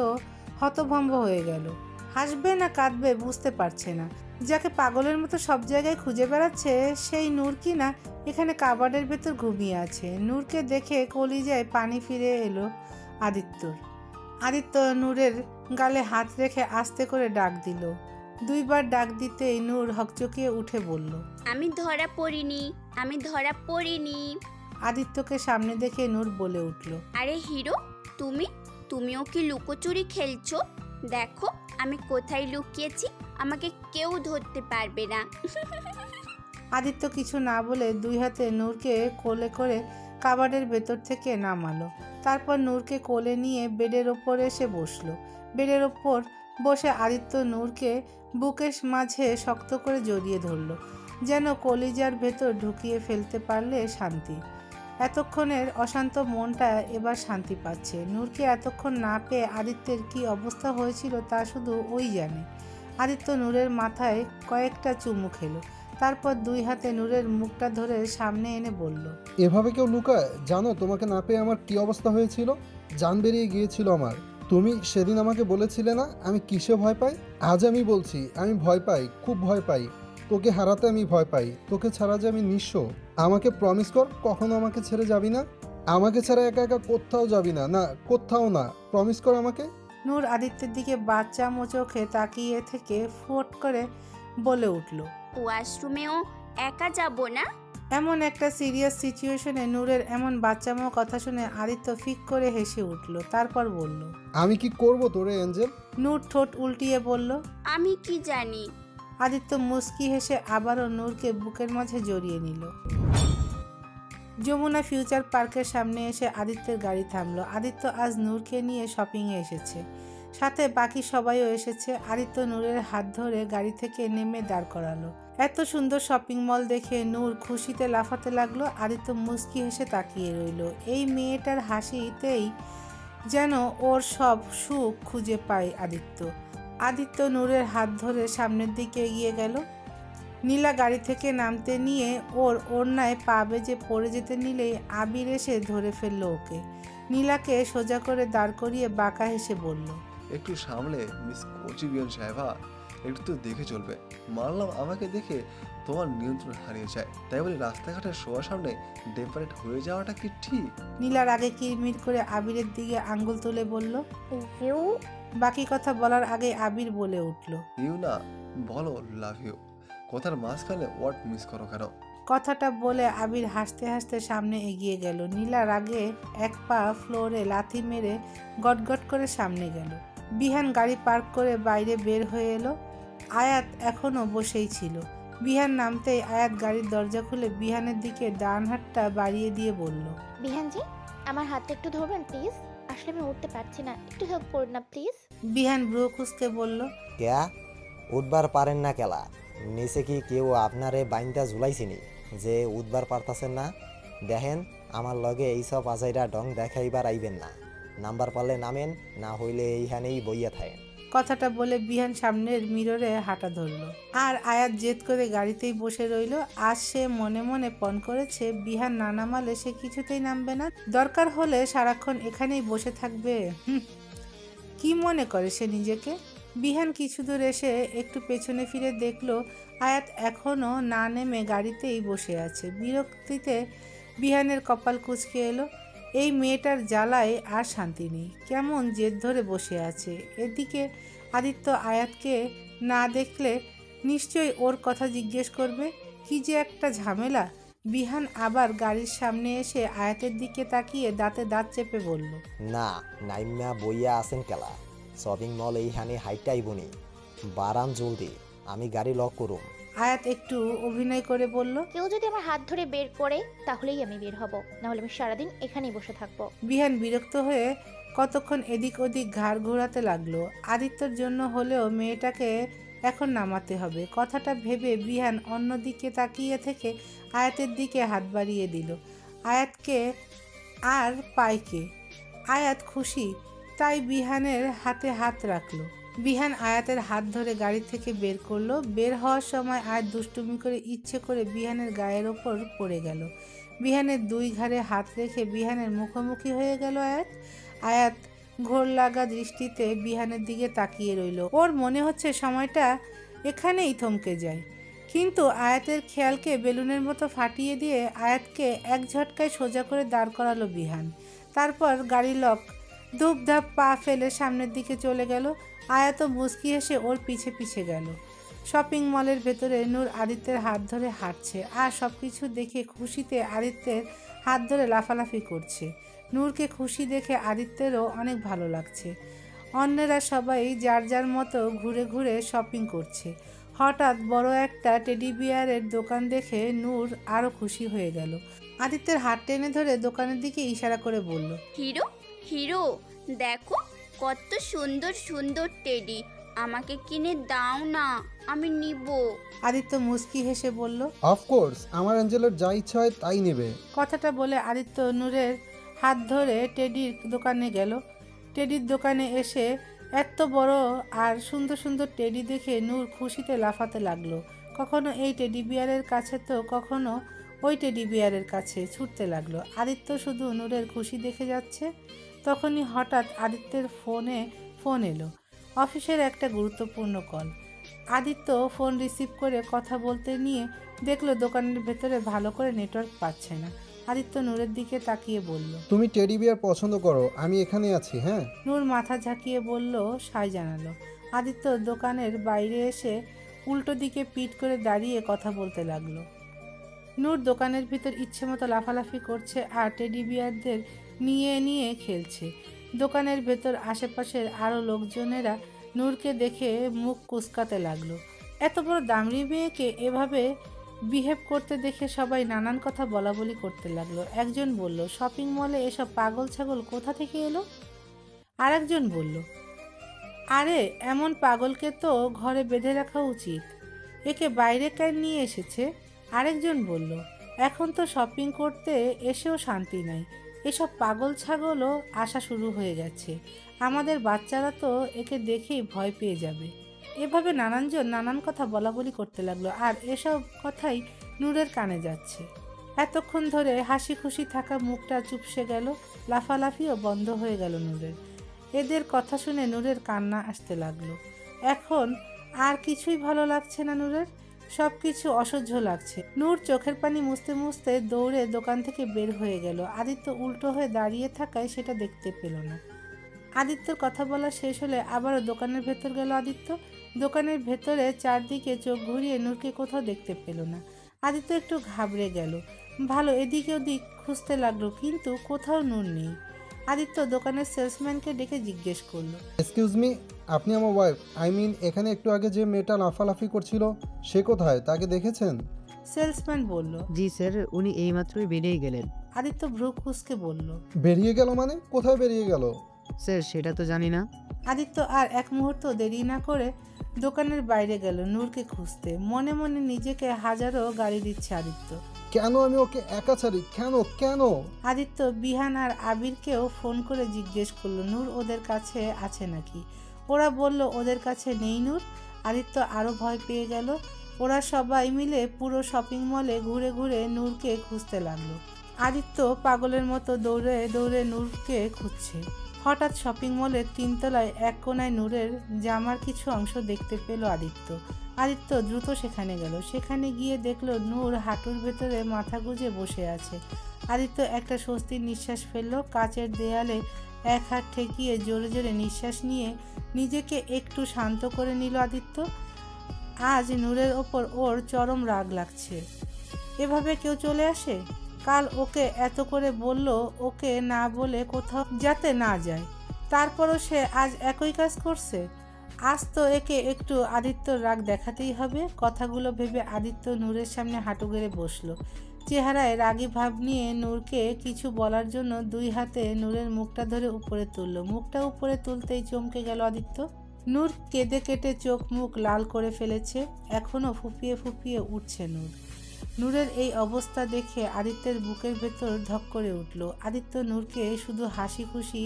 হতভম্ব হয়ে গেল। হাসবে না কাঁদবে বুঝতে পারছে না। যাকে পাগলের মতো সব জায়গায় খুঁজে বেড়াচ্ছে সেই নূর কি না এখানে কাবার্ডের ভেতর ঘুমিয়ে আছে। নূরকে দেখে কলিজায় পানি ফিরে এলো আদিত্যর। আদিত্য নূরের গালে হাত রেখে আস্তে করে ডাক দিল। দুইবার ডাক দিতেই নূর হকচকিয়ে উঠে বলল, আমি ধরা পড়িনি, আমি ধরা পড়িনি। আদিত্যকে সামনে দেখে নূর বলে উঠল, আরে হিরো, তুমিও কি লুকোচুরি খেলছো? দেখো আমি কোথায় লুকিয়েছি, আমাকে কেউ ধরতে পারবে না। আদিত্য কিছু না বলে দুই হাতে নূরকে কোলে করে কাবার্ডের ভেতর থেকে নামালো। তারপর নূরকে কোলে নিয়ে বেডের ওপর এসে বসলো। বেডের ওপর বসে আদিত্য নূরকে বুকের মাঝে শক্ত করে জড়িয়ে ধরল, যেন কলিজার ভেতর ঢুকিয়ে ফেলতে পারলে শান্তি। এতক্ষণের অশান্ত মনটা এবার শান্তি পাচ্ছে। নূরকে এতক্ষণ না পেয়ে আদিত্যের কি অবস্থা হয়েছিল তা শুধু ওই জানে। আদিত্য নূরের মাথায় কয়েকটা চুমু খেলো, তারপর দুই হাতে নূরের মুখটা ধরে সামনে এনে বলল, এভাবে কেউ লুকায়? জানো তোমাকে না পেয়ে আমার কি অবস্থা হয়েছিল? জান বেরিয়ে গিয়েছিল আমার। তুমি সেদিন আমাকে বলেছিলে না আমি কিসে ভয় পাই? আজ আমি বলছি আমি ভয় পাই, খুব ভয় পাই। তোকে হারাতে আমি ভয় পাই, তোকে ছাড়া যে আমি নিঃস্ব। আমাকে প্রমিস কর কখনো আমাকে ছেড়ে যাবি না। আমাকে ছাড়া একা একা কোথাও যাবি না, না কোথাও না। প্রমিস কর আমাকে। নূর আদিত্যের দিকে বাচ্চা চোখে তাকিয়ে থেকে ফোট করে বলে উঠল, ওয়াশরুমেও একা যাব না। এমন একটা সিরিয়াস সিচুয়েশনে নূরের এমন বাচ্চামো কথা শুনে আদিত্য ফিক করে হেসে উঠল। তারপর বলল, আমি কি করব তোরে এঞ্জেল? নূর ঠোঁট উল্টিয়ে বলল, আমি কি জানি। আদিত্য মুস্কি হেসে আবারও নূরকে বুকের মাঝে জড়িয়ে নিল। যমুনা ফিউচার পার্কের সামনে এসে আদিত্যের গাড়ি থামলো। আদিত্য আজ নূরকে নিয়ে শপিংয়ে এসেছে, সাথে বাকি সবাইও এসেছে। আদিত্য নূরের হাত ধরে গাড়ি থেকে নেমে দাঁড় করালো। এত সুন্দর শপিং মল দেখে নূর খুশিতে লাফাতে লাগলো। আদিত্য মুস্কি হেসে তাকিয়ে রইল। এই মেয়েটার হাসিতেই যেন ওর সব সুখ খুঁজে পায় আদিত্য নূরের হাত ধরে সামনের দিকে এগিয়ে গেল। নীলা গাড়ি থেকে নামতে নিয়ে ওর ওড়নায় পা বেজে পড়ে যেতে নিলেই আবির এসে ধরে ফেললো ওকে। নীলাকে সোজা করে দাঁড় করিয়ে বাঁকা হেসে বলল, একটু সামলে মিস কোচিবিয়ান সাহেবা, একটু তো দেখে চলবে। মানলাম আমাকে দেখে তোমার নিয়ন্ত্রণ হারিয়ে যায়, তাই বলে রাস্তাঘাটের সবার সামনে ডেপারেট হয়ে যাওয়াটা কি ঠিক? নীলার আগে কিরমির করে আবিরের দিকে আঙ্গুল তুলে বলল, ইউ। বাকি কথা বলার আগে আবির বলে উঠল, ইউ না, বলো লাভ ইউ। কথার মাঝখানে ওয়ার্ড মিস করো কেন? কথাটা বলে আবির হাসতে হাসতে সামনে এগিয়ে গেল। নীলার আগে এক পা ফ্লোরে লাথি মেরে গটগট করে সামনে গেল। বিহান গাড়ি পার্ক করে বাইরে বের হয়ে এলো। আয়াত এখনো বসেই ছিল। বিহান নামতেই আয়াত গাড়ির দরজা খুলে বিহানের দিকে ডান হাতটা বাড়িয়ে দিয়ে বলল, বিহানজি, আমার হাতটা একটু ধরবেন প্লিজ? আসলে আমি উঠতে পারছি না, একটু হেল্প করুন না প্লিজ। বিহান ব্রু খুঁজতে বলল, কেয়া উঠবার পারেন না কেলা? নিচে কি কেউ আপনারে বাইনটা ঝুলাইছিনি যে উঠবার পারতাছেন না? দেখেন আমার লগে এইসব আজাইরা ডং দেখাইবার আইবেন না। নাম্বার পারলে নামেন, না হইলে এইখানেই বইয়া থাকেন। কথাটা বলে বিহান সামনের মিররে হাঁটা ধরলো আর আয়াত জেদ করে গাড়িতেই বসে রইল। আজ সে মনে মনে পণ করেছে বিহান না নামালে সে কিছুতেই নামবে না, দরকার হলে সারাক্ষণ এখানেই বসে থাকবে। কি মনে করে সে নিজেকে? বিহান কিছু দূর এসে একটু পেছনে ফিরে দেখলো আয়াত এখনও না নেমে গাড়িতেই বসে আছে। বিরক্তিতে বিহানের কপাল কুঁচকে এলো। এই মেয়েটার জ্বালায় আর শান্তি নেই, কেমন জেদ ধরে বসে আছে। এদিকে আদিত্য আয়াতকে না দেখলে নিশ্চয়ই ওর কথা জিজ্ঞেস করবে। কি যে একটা ঝামেলা। বিহান আবার গাড়ির সামনে এসে আয়াতের দিকে তাকিয়ে দাঁতে দাঁত চেপে বলল, না নাইম্যা বইয়া আছেন কেলা, শপিং মল এইখানে হাইটাই বনি, বারান জলদি, আমি গাড়ি লক করুম। আয়াত একটু অভিনয় করে বলল, কেউ যদি আমার হাত ধরে বের করে তাহলেই আমি বের হব, নাহলে আমি সারাদিন এখানেই বসে থাকবো। বিহান বিরক্ত হয়ে কতক্ষণ এদিক ওদিক ঘাড় ঘোরাতে লাগলো। আদিত্যর জন্য হলেও মেয়েটাকে এখন নামাতে হবে। কথাটা ভেবে বিহান অন্যদিকে তাকিয়ে থেকে আয়াতের দিকে হাত বাড়িয়ে দিল। আয়াতকে আর পাইকে। আয়াত খুশি, তাই বিহানের হাতে হাত রাখলো। বিহান আয়াতের হাত ধরে গাড়ি থেকে বের করলো। বের হওয়ার সময় আয়াত দুষ্টুমি করে ইচ্ছে করে বিহানের গায়ের ওপর পড়ে গেল। বিহানের দুই ঘাড়ে হাত রেখে বিহানের মুখোমুখি হয়ে গেল আয়াত। আয়াত ঘোর লাগা দৃষ্টিতে বিহানের দিকে তাকিয়ে রইল। ওর মনে হচ্ছে সময়টা এখানেই থমকে যায়, কিন্তু আয়াতের খেয়ালকে বেলুনের মতো ফাটিয়ে দিয়ে আয়াতকে এক ঝটকায় সোজা করে দাঁড় করালো বিহান। তারপর গাড়ি লক, ধূপধাপ পা ফেলে সামনের দিকে চলে গেল। আয়াত মুচকি হেসে ওর পিছে পিছে গেল। শপিং মলের ভেতরে নূর আদিত্যের হাত ধরে হাঁটছে আর সব কিছু দেখে খুশিতে আদিত্যের হাত ধরে লাফালাফি করছে। নূরকে খুশি দেখে আদিত্যেরও অনেক ভালো লাগছে। অন্যরা সবাই যার যার মতো ঘুরে ঘুরে শপিং করছে। হঠাৎ বড় একটা টেডি বিয়ারের দোকান দেখে নূর আরও খুশি হয়ে গেল। আদিত্যের হাত টেনে ধরে দোকানের দিকে ইশারা করে বলল, হিরো হিরো দেখো কত সুন্দর সুন্দর টেডি, আমাকে কিনে দাও না, আমি নিব। আদিত্য মুচকি হেসে বলল, অফকোর্স, আমার অ্যাঞ্জেলের যা ইচ্ছা হয় তাই নেবে। কথাটা বলে আদিত্য নূরের হাত ধরে টেডির দোকানে গেল। টেডির দোকানে এসে এত বড় আর সুন্দর সুন্দর টেডি দেখে নূর খুশিতে লাফাতে লাগলো। কখনো এই টেডি বিয়ারের কাছে তো কখনো ওই টেডি বিয়ারের কাছে ছুটতে লাগলো। আদিত্য শুধু নূরের খুশি দেখে যাচ্ছে। তখনই হঠাৎ আদিত্যের ফোন এলো, অফিসের একটা গুরুত্বপূর্ণ কল। আদিত্য ফোন রিসিভ করে কথা বলতে নিয়ে দেখলো দোকানের ভেতরে ভালো করে নেটওয়ার্ক পাচ্ছে না। আদিত্য নূরের দিকে তাকিয়ে বলল, তুমি টেডি বিয়ার পছন্দ করো, আমি এখানে আছি। হ্যাঁ। নূর মাথা ঝাঁকিয়ে বলল, সায় জানালো। আদিত্য দোকানের বাইরে এসে উল্টো দিকে পিঠ করে দাঁড়িয়ে কথা বলতে লাগলো। নূর দোকানের ভিতর ইচ্ছে মতো লাফালাফি করছে আর টেডি বিয়ারদের নিয়ে নিয়ে খেলছে। দোকানের ভেতর আশেপাশের আরও লোকজনেরা নূরকে দেখে মুখ কুঁচকাতে লাগলো। এত বড় দামড়ি মেয়েকে এভাবে বিহেভ করতে দেখে সবাই নানান কথা বলাবলি করতে লাগলো। একজন বলল, শপিং মলে এসব পাগল ছাগল কোথা থেকে এলো? আর একজন বলল, আরে এমন পাগলকে তো ঘরে বেঁধে রাখা উচিত, একে বাইরে কেন নিয়ে এসেছে? আরেকজন বলল, এখন তো শপিং করতে এসেও শান্তি নাই, এসব পাগল ছাগলও আসা শুরু হয়ে গেছে, আমাদের বাচ্চারা তো একে দেখেই ভয় পেয়ে যাবে। এভাবে নানানজন নানান কথা বলাবলি করতে লাগলো আর এসব কথাই নূরের কানে যাচ্ছে। এতক্ষণ ধরে হাসি খুশি থাকা মুখটা চুপসে গেল, লাফালাফিও বন্ধ হয়ে গেল নূরের। এদের কথা শুনে নূরের কান্না আসতে লাগলো। এখন আর কিছুই ভালো লাগছে না নূরের, সব কিছু অসহ্য লাগছে। নূর চোখের পানি মুছতে মুছতে দৌড়ে দোকান থেকে বের হয়ে গেল। আদিত্য উল্টো হয়ে দাঁড়িয়ে থাকায় সেটা দেখতে পেল না। আদিত্যর কথা বলা শেষ হলে আবারও দোকানের ভেতর গেল আদিত্য। দোকানের ভেতরে চারদিকে চোখ ঘুরিয়ে নূরকে কোথাও দেখতে পেল না। আদিত্য একটু ঘাবড়ে গেল। ভালো এদিকে ওদিক খুঁজতে লাগলো, কিন্তু কোথাও নূর নেই। আদিত্য দোকানের সেলসম্যানকে ডেকে জিজ্ঞেস করলো, এক্সকিউজ মি, আপনি আমার ওয়াইফ, এখানে একটু আগে যে মেয়েটা লাফালাফি করছিল সে কোথায়, তাকে দেখেছেন? সেলসম্যান বলল, জি স্যার, উনি এইমাত্রই বেরিয়ে গেলেন। আদিত্য ভ্রু কুঁচকে বলল, বেরিয়ে গেল মানে? কোথায় বেরিয়ে গেল? স্যার সেটা তো জানি না। আদিত্য আর এক মুহূর্ত দেরি না করে দোকানের বাইরে গেল নূরকে খুঁজতে। মনে মনে নিজেকে হাজারো গালি দিচ্ছে আদিত্য। কেন আমি ওকে একা ছাড়ি? কেন কেন? আদিত্য বিহান আর আবিরকেও ফোন করে জিজ্ঞেস করলো নূর ওদের কাছে আছে নাকি। ওরা বলল ওদের কাছে নেই নূর। আদিত্য আরও ভয় পেয়ে গেল। ওরা সবাই মিলে পুরো শপিং মলে ঘুরে ঘুরে নূরকে খুঁজতে লাগলো। আদিত্য পাগলের মতো দৌড়ে দৌড়ে নূরকে খুঁজছে। হঠাৎ শপিং মলের 3 তলায় এক কোনায় নূরের জামার কিছু অংশ দেখতে পেল আদিত্য। আদিত্য দ্রুত সেখানে গেল। সেখানে গিয়ে দেখলো নূর হাঁটুর ভেতরে মাথা গুঁজে বসে আছে। আদিত্য একটা স্বস্তির নিঃশ্বাস ফেলল। কাচের দেয়ালে এক হাত ঠেকিয়ে জোরে জোরে নিঃশ্বাস নিয়ে নিজেকে একটু শান্ত করে নিল আদিত্য। আজ নূরের ওপর ওর চরম রাগ লাগছে। এভাবে কেউ চলে আসে? কাল ওকে এত করে বলল ওকে না বলে কোথাও যাতে না যায়, তারপরও সে আজ একই কাজ করছে। আজ তো একে একটু আদিত্যর রাগ দেখাতেই হবে। কথাগুলো ভেবে আদিত্য নূরের সামনে হাঁটু গেড়ে বসলো। চেহারায় রাগী ভাব নিয়ে নূরকে কিছু বলার জন্য 2 হাতে নূরের মুখটা ধরে উপরে তুলল। মুখটা উপরে তুলতেই চমকে গেল আদিত্য। নূর কেঁদে কেটে চোখ মুখ লাল করে ফেলেছে। এখনও ফুপিয়ে ফুপিয়ে উঠছে নূর। নূরের এই অবস্থা দেখে আদিত্যের বুকের ভেতর ধক করে উঠল। আদিত্য নূরকে শুধু হাসি খুশি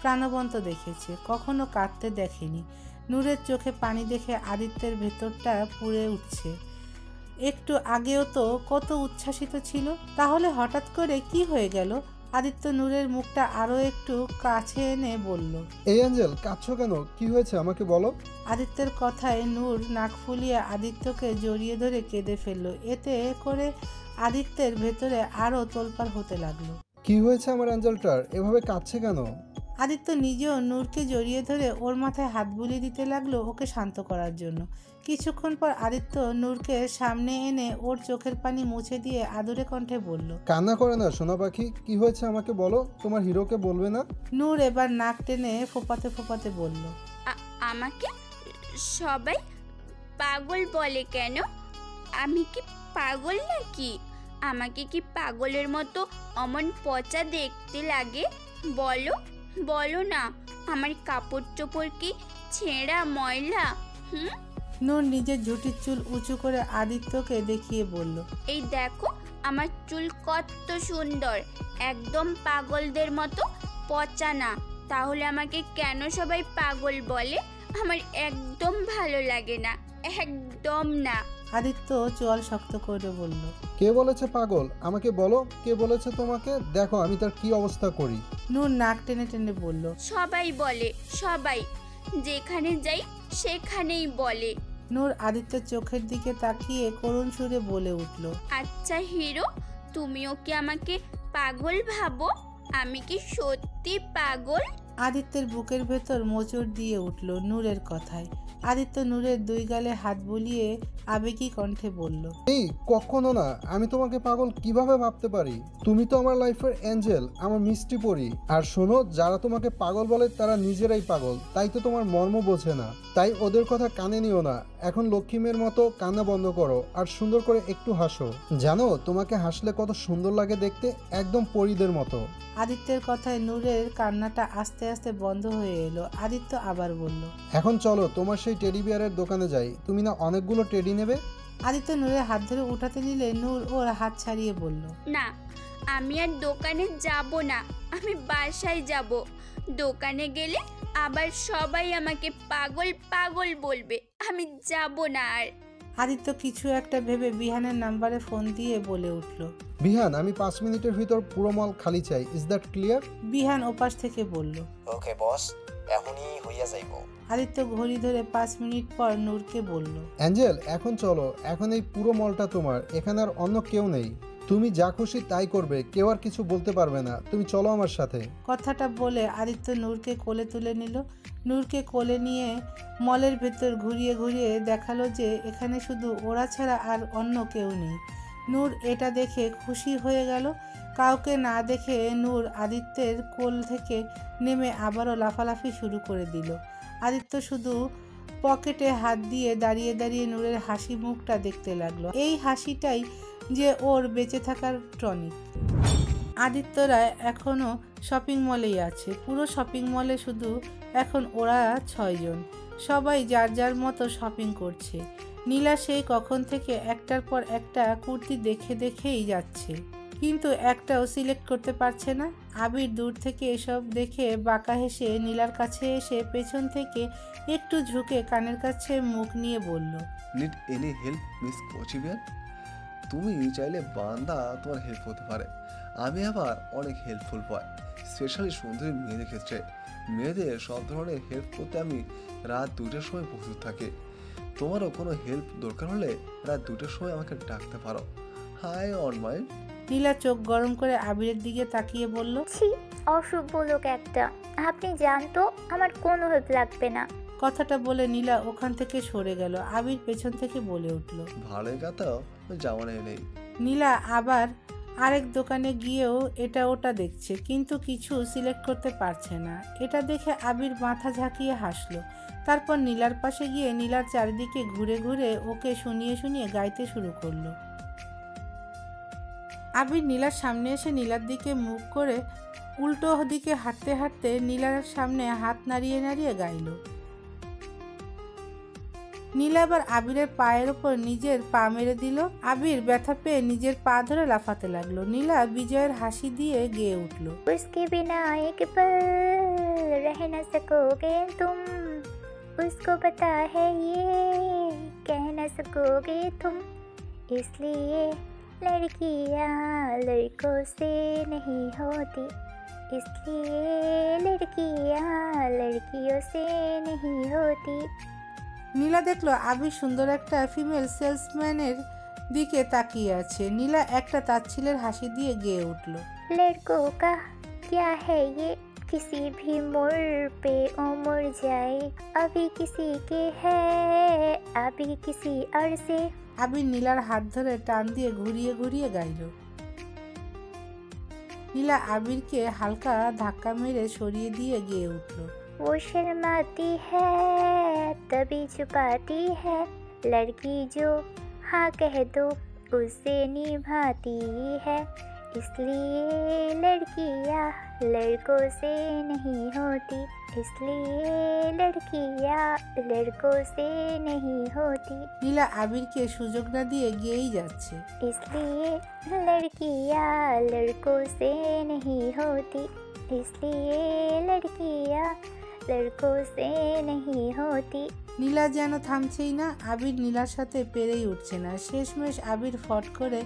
প্রাণবন্ত দেখেছে, কখনো কাঁদতে দেখেনি। নূরের চোখে পানি দেখে আদিত্যের ভেতরটা পুড়ে উঠছে। একটু আগেও তো কত উচ্ছ্বাসিত ছিল, তাহলে হঠাৎ করে কি হয়ে গেল? আদিত্য নূরের মুখটা আরো একটু কাছে এনে বলল, এই অ্যাঞ্জেল, কাঁদছো কেন? কি হয়েছে আমাকে বলো। আদিত্যের কথায় নূর নাক ফুলিয়ে আদিত্যকে জড়িয়ে ধরে কেঁদে ফেলল। এতে করে আদিত্যের ভেতরে আরো তোলপাড় হতে লাগলো। কি হয়েছে আমার অ্যাঞ্জেলটার? এভাবে কাঁদছে কেন? আদিত্য নিজেও নূরকে জড়িয়ে ধরে ওর মাথায় হাত বুলিয়ে দিতে লাগলো ওকে শান্ত করার জন্য। কিছুক্ষণ পর আদিত্য নূরকে সামনে এনে ওর চোখের পানি মুছে দিয়ে আদুরে কণ্ঠে বলল, কান্না করে না সোনা পাখি, কি হয়েছে আমাকে বলো। তোমার হিরোকে বলবে না? নূর এবার নাক টেনে ফোপাতে ফোপাতে বলল, আমাকে সবাই পাগল বলে কেন? আমি কি পাগল নাকি? আমাকে কি পাগলের মতো অমন পচা দেখতে লাগে? বলো বলো না, আমার কাপড় চোপড় কি ছেঁড়া ময়লা? নূর নিজের ঝুটির চুল উঁচু করে আদিত্যকে দেখিয়ে বলল, এই দেখো আমার চুল কত সুন্দর, একদম পাগলদের মতো পচা না। তাহলে আমাকে কেন সবাই পাগল বলে? আমার একদম ভালো লাগে না, একদম না। আদিত্য চোয়াল শক্ত করে বলল, কে বলেছে পাগল? আমাকে বলো, কে বলেছে তোমাকে? দেখো আমি তার কি অবস্থা করি। নূর নাক টেনে টেনে বলল, সবাই বলে, সবাই যেখানে যাই সেখানেই বলে। নূর আদিত্যের চোখের দিকে তাকিয়ে করুণ সুরে বলে উঠল, আচ্ছা হিরো, তুমিও কি আমাকে পাগল ভাবো? আমি কি সত্যি পাগল? আদিত্যের বুকের ভেতর মোচড় দিয়ে উঠল নূরের কথায়। আদিত্য নূরের 2 গালে হাত বুলিয়ে আবেগী কণ্ঠে বলল, এই কখনো না, আমি তোমাকে পাগল কিভাবে ভাবতে পারি? তুমি তো আমার লাইফের অ্যাঞ্জেল, আমার মিষ্টি পরি। আর শোনো, যারা তোমাকে পাগল বলে তারা নিজেরাই পাগল, তাই তো তোমার মর্ম বোঝে না। তাই ওদের কথা কানে নিও না। এখন লক্ষ্মীমের মতো কান্না বন্ধ করো আর সুন্দর করে একটু হাসো। জানো তোমাকে হাসলে কত সুন্দর লাগে দেখতে, একদম পরীদের মতো। আদিত্যের কথায় নূরের কান্নাটা আস্তে আস্তে বন্ধ হয়ে এলো। আদিত্য আবার বলল, এখন চলো তোমার সেই টেডি বিয়ারের দোকানে যাই। তুমি না অনেকগুলো টেডি নেবে? আদিত্য নূরের হাত ধরে উঠাতে নিলে নূর ওর হাত ছাড়িয়ে বলল, না, আমি আর দোকানে যাব না, আমি বাসায় যাব। দোকানে গেলে আবার সবাই আমাকে পাগল পাগল বলবে, আমি যাব না আর। আদিত্য কিছু একটা ভেবে বিহানের নাম্বারে ফোন দিয়ে বলে উঠল, বিহান, আমি 5 মিনিটের ভিতর পুরো মল খালি চাই। Is that clear? বিহান ওপাশ থেকে বলল, ওকে বস, এখনই হইয়া যাইব। আদিত্য ঘড়ি ধরে 5 মিনিট পর নূরকে বলল, অ্যাঞ্জেল এখন চলো, এখন এই পুরো মলটা তোমার, এখানে আর অন্য কেউ নেই। তুমি যা খুশি তাই করবে, কেউ আর কিছু বলতে পারবে না। তুমি চলো আমার সাথে। কথাটা বলে আদিত্য নূরকে কোলে তুলে নিল। নূরকে কোলে নিয়ে মলের ভেতর ঘুরিয়ে ঘুরিয়ে দেখালো যে এখানে শুধু ওরা ছাড়া আর অন্য কেউ নেই। নূর এটা দেখে খুশি হয়ে গেল। কাউকে না দেখে নূর আদিত্যের কোল থেকে নেমে আবারও লাফালাফি শুরু করে দিল। আদিত্য শুধু পকেটে হাত দিয়ে দাঁড়িয়ে দাঁড়িয়ে নূরের হাসি মুখটা দেখতে লাগলো। এই হাসিটাই যে ওর বেঁচে থাকার টনিক। আদিত্যরা এখনও শপিং মলেই আছে। পুরো শপিং মলে শুধু এখন ওরা 6 জন। সবাই যার যার মতো শপিং করছে। নীলা সেই কখন থেকে একটার পর একটা কুর্তি দেখে দেখেই যাচ্ছে। কিন্তু একটাও সিলেক্ট করতে পারছে না। আবির দূর থেকে এসব দেখে বাঁকা হেসে নীলার কাছে এসে পেছন থেকে একটু ঝুঁকে কানের কাছে মুখ নিয়ে বলল, নিড এনি হেল্প মিস কোচিবিয়ান? তুমি চাইলে বান্দা তোমার হেল্প হতে পারে। আমি আবার অনেক হেল্পফুল বয়, স্পেশালি সুন্দরী মেয়েদের ক্ষেত্রে। মেয়েদের সব ধরনের হেল্প করতে আমি রাত 2টার সময় প্রস্তুত থাকি। তোমারও কোনো হেল্প দরকার হলে রাত 2টার সময় আমাকে ডাকতে পারো। High on my. নীলা চোখ গরম করে আবিরের দিকে তাকিয়ে বলল, ছি, অসভ্য লোক একটা। আপনি জানতো আমার কোনো হেল্প লাগবে না। কথাটা বলে নীলা ওখান থেকে সরে গেল। আবির পেছন থেকে বলে উঠল, ভালোই গাতাও, যাওয়ানাই নেই। নীলা আবার আরেক দোকানে গিয়েও এটা ওটা দেখছে, কিন্তু কিছু সিলেক্ট করতে পারছে না। এটা দেখে আবির মাথা ঝাঁকিয়ে হাসলো। তারপর নীলার পাশে গিয়ে নীলার চারিদিকে ঘুরে ঘুরে ওকে শুনিয়ে শুনিয়ে গাইতে শুরু করলো। আবির নীলার সামনে এসে নীলার দিকে মুখ করে উল্টো দিকে হাঁটতে হাঁটতে নীলার সামনে হাত নাড়িয়ে নাড়িয়ে গাইল। নীলা আবার আবিরের পায়ের ওপর নিজের পা মেরে দিল। আবির ব্যথা পেয়ে নিজের পা ধরে লাফাতে লাগলো। নীলা বিজয়ের হাসি দিয়ে গেয়ে উঠল, उसके बिना एक पल रह न सकोगे तुम, उसको पता है ये कह न सकोगे तुम, इसलिए लड़कियां लड़कों से नहीं होती, इसलिए लड़कियां लड़कियों से नहीं होती। নীলা দেখলো আবির সুন্দর একটা ফিমেল সেলসম্যানের দিকে তাকিয়ে আছে। নীলা একটা তাচ্ছিলের হাসি দিয়ে গেয়ে উঠল, लड़कों का क्या है ये, किसी भी मोड़ पे उमड़ जाए, अभी किसी के है अभी किसी और से। আবির নীলার হাত ধরে টান দিয়ে ঘুরিয়ে ঘুরিয়ে গাইল। নীলা আবিরকে হালকা ধাক্কা মেরে সরিয়ে দিয়ে গেয়ে উঠল, वो शर्माती है तभी छुपाती है, लड़की जो हाँ कह दो उससे निभाती है, इसलिए लड़कियां लड़कों से नहीं होती, इसलिए लड़कियां लड़कों से नहीं होती। নীলা আবিরকে সুযোগ না দিয়ে গেয়েই যাচ্ছে, इसलिए लड़कियां लड़कों से नहीं होती, इसलिए लड़कियां लड़कों से नहीं होती। নীলা যেন থামছেই না। আবির নীলার সাথে পেরেই উঠছে না। শেষমেশ আবির ফট করে